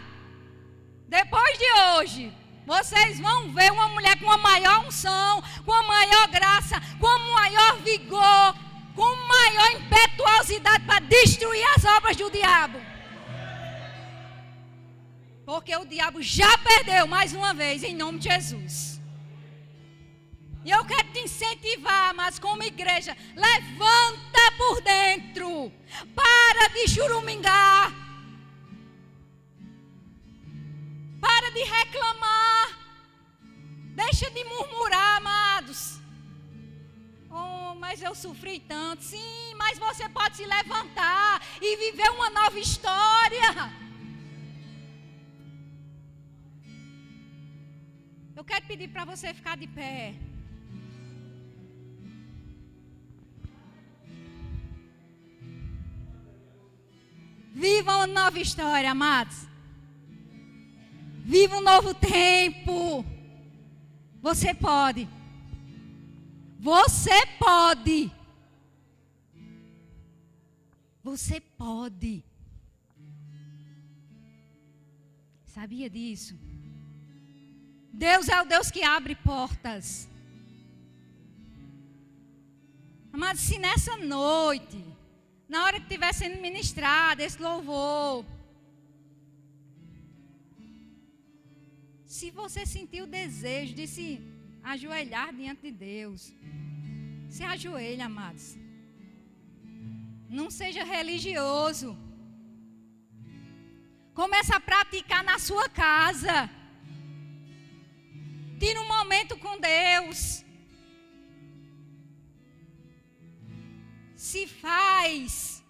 A: depois de hoje, vocês vão ver uma mulher com uma maior unção, com uma maior graça, com um maior vigor, com maior impetuosidade para destruir as obras do diabo. Porque o diabo já perdeu mais uma vez, em nome de Jesus. E eu quero te incentivar, mas como igreja, levanta por dentro. Para de churumingar. Para de reclamar. Deixa de murmurar, amados. Oh, mas eu sofri tanto. Sim, mas você pode se levantar e viver uma nova história. Eu quero pedir para você ficar de pé. Viva uma nova história, amados. Viva um novo tempo. Você pode. Você pode. Você pode. Sabia disso? Deus é o Deus que abre portas. Amados, se nessa noite, na hora que estiver sendo ministrado esse louvor, se você sentir o desejo de se ajoelhar diante de Deus, se ajoelhe, amados. Não seja religioso. Comece a praticar na sua casa. Tire um momento com Deus. Se faz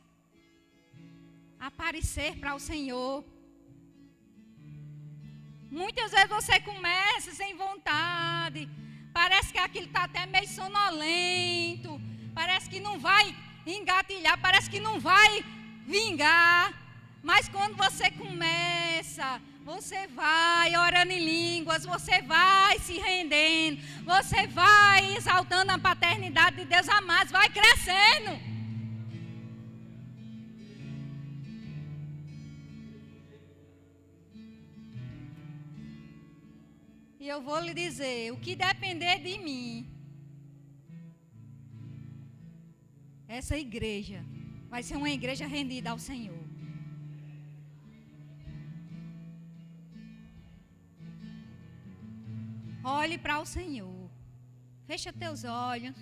A: aparecer para o Senhor. Muitas vezes você começa sem vontade. Parece que aquilo está até meio sonolento. Parece que não vai engatilhar. Parece que não vai vingar. Mas quando você começa, você vai orando em línguas. Você vai se rendendo. Você vai exaltando a paternidade de Deus amado. Vai crescendo. E eu vou lhe dizer, o que depender de mim, essa igreja vai ser uma igreja rendida ao Senhor. Olhe para o Senhor. Fecha teus olhos.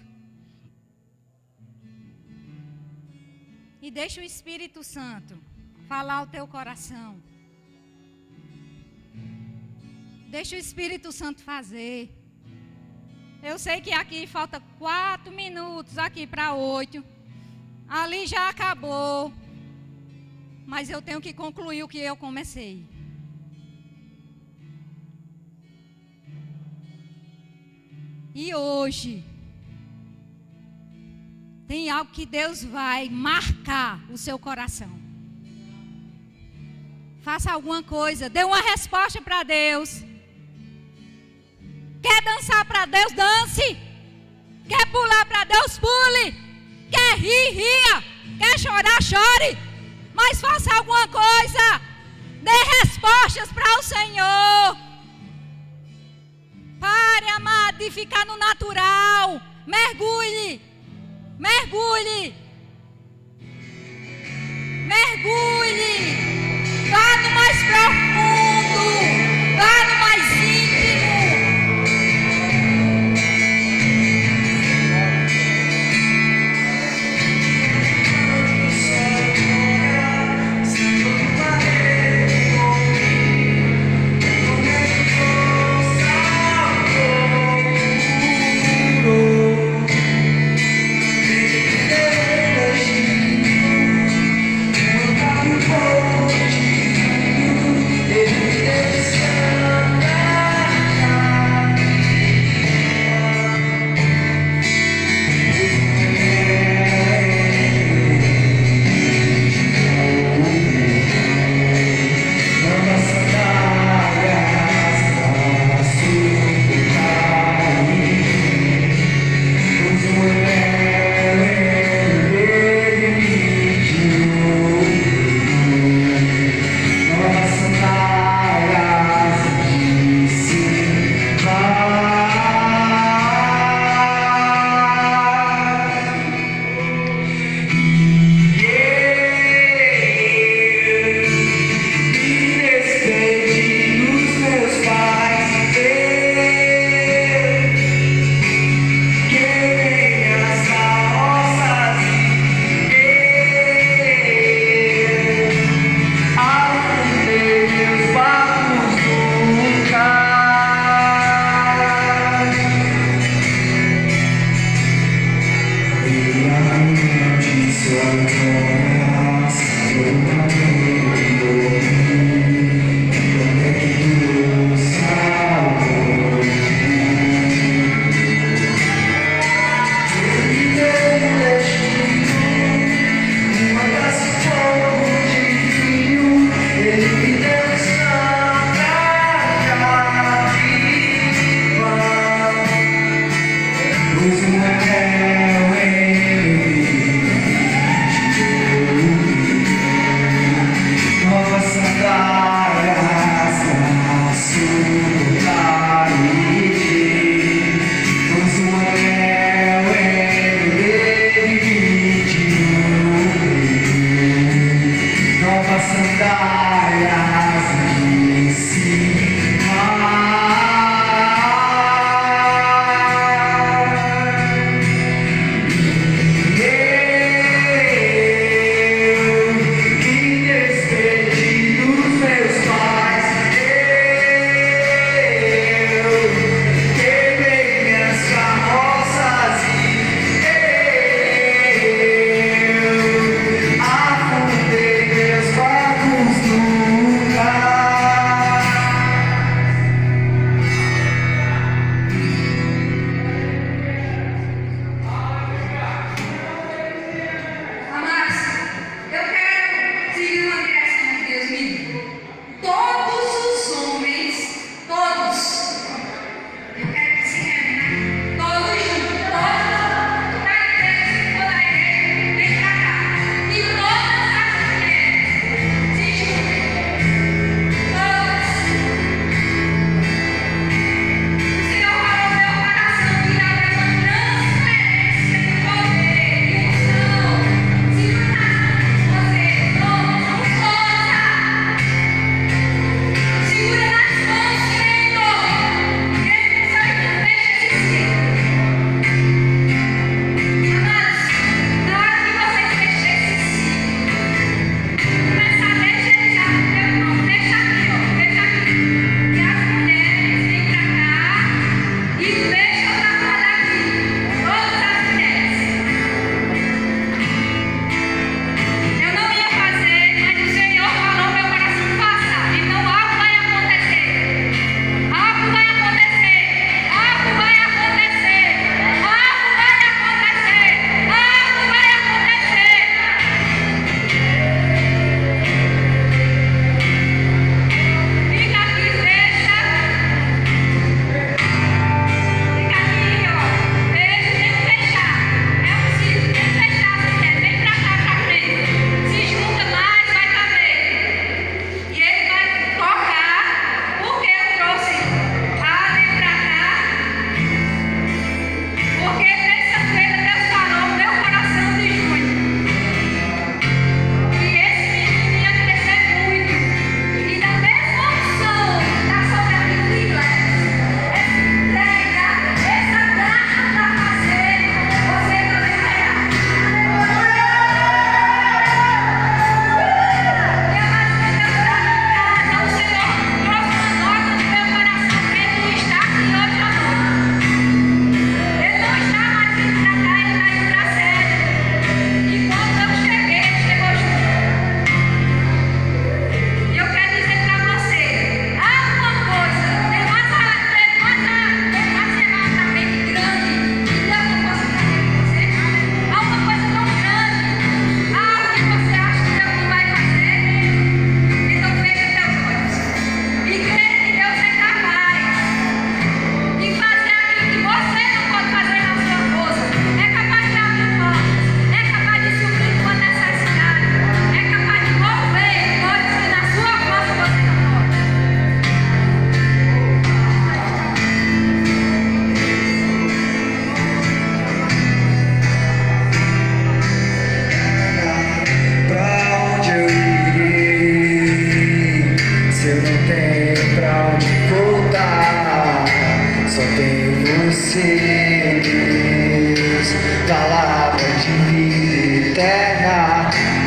A: E deixa o Espírito Santo falar ao teu coração. Deixa o Espírito Santo fazer. Eu sei que aqui falta 4 minutos, aqui para 8. Ali já acabou. Mas eu tenho que concluir o que eu comecei. E hoje, tem algo que Deus vai marcar o seu coração. Faça alguma coisa, dê uma resposta para Deus. Quer dançar para Deus, dance. Quer pular para Deus, pule. Quer rir, ria. Quer chorar, chore. Mas faça alguma coisa. Dê respostas para o Senhor. pare, amado, de ficar no natural. Mergulhe. Mergulhe. Mergulhe. Vá no mais profundo. Vá no mais íntimo.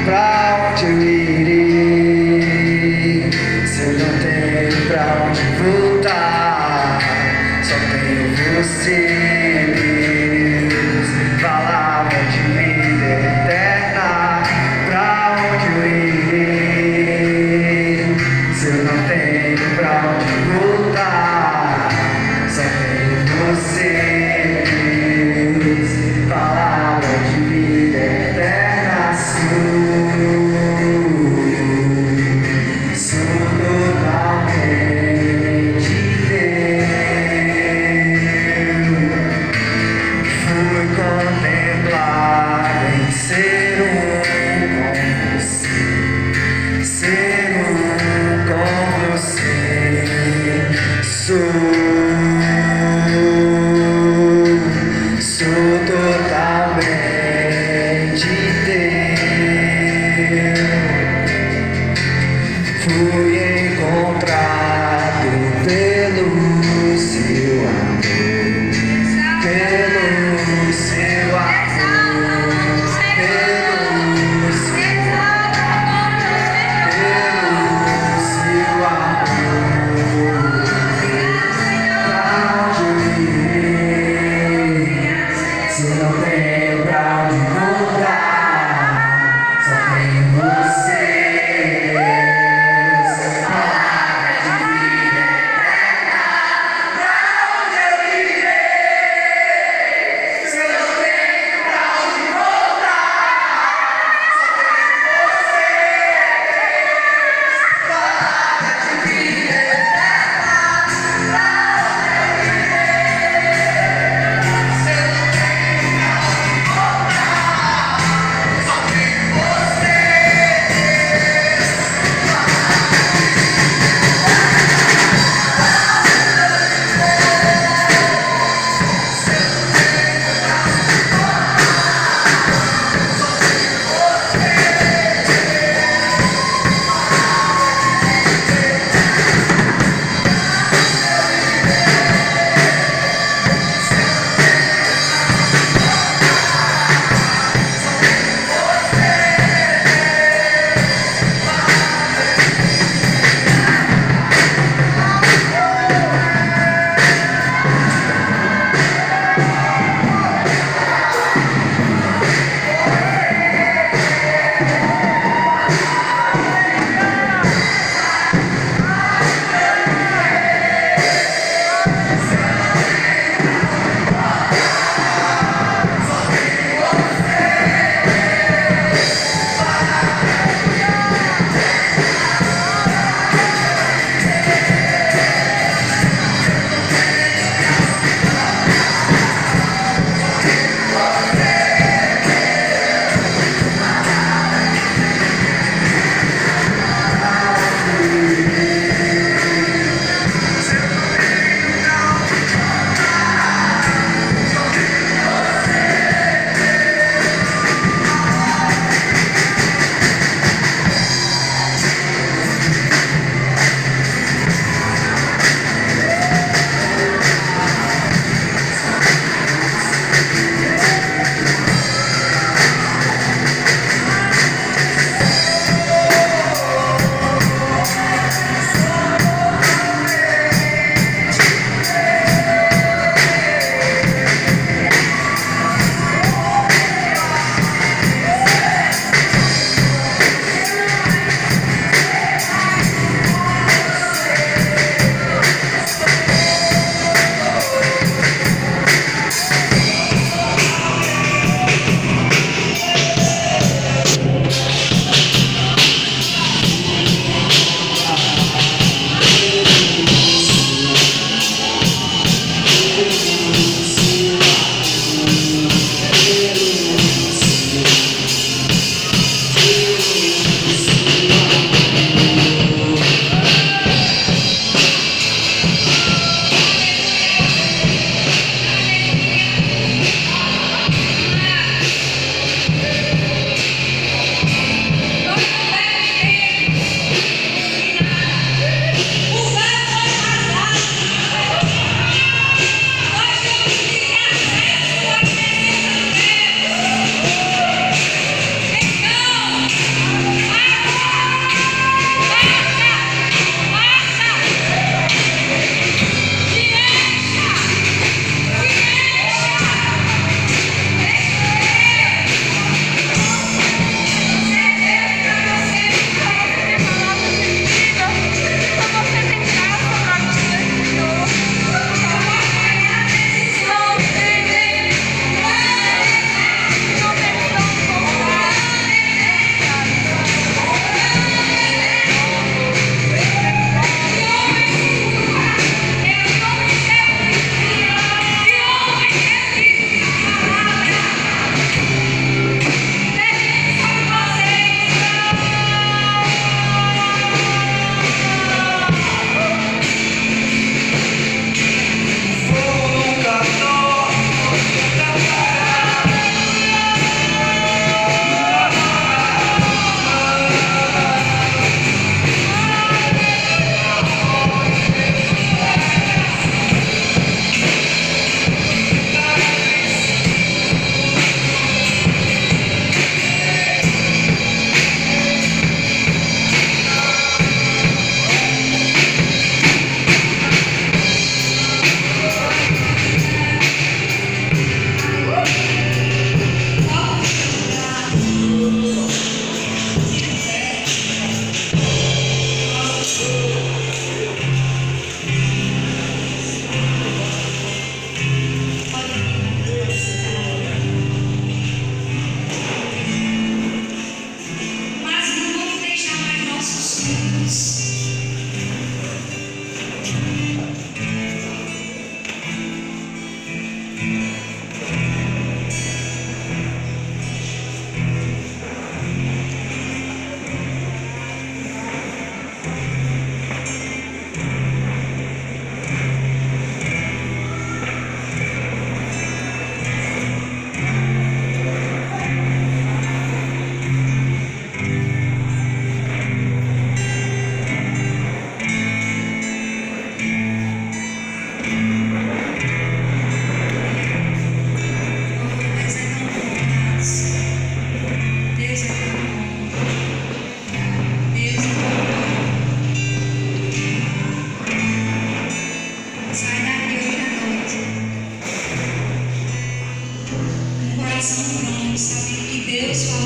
B: pra onde eu irei, se eu não tenho pra onde voltar, só tenho você, Deus, palavra de vida eterna. Pra onde eu irei, se eu não tenho pra onde voltar, só tenho você, Deus, palavra de vida eterna.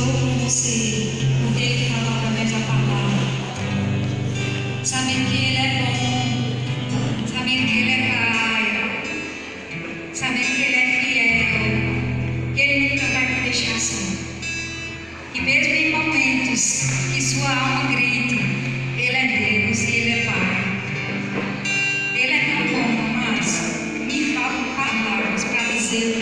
C: falou com você, o que Ele falou através da palavra. Sabendo que Ele é bom, sabendo que Ele é Pai, sabendo que Ele é fiel, que Ele nunca vai te deixar assim. E mesmo em momentos que sua alma grite, Ele é Deus e Ele é Pai. Ele é tão bom, mas me faltam palavras para dizer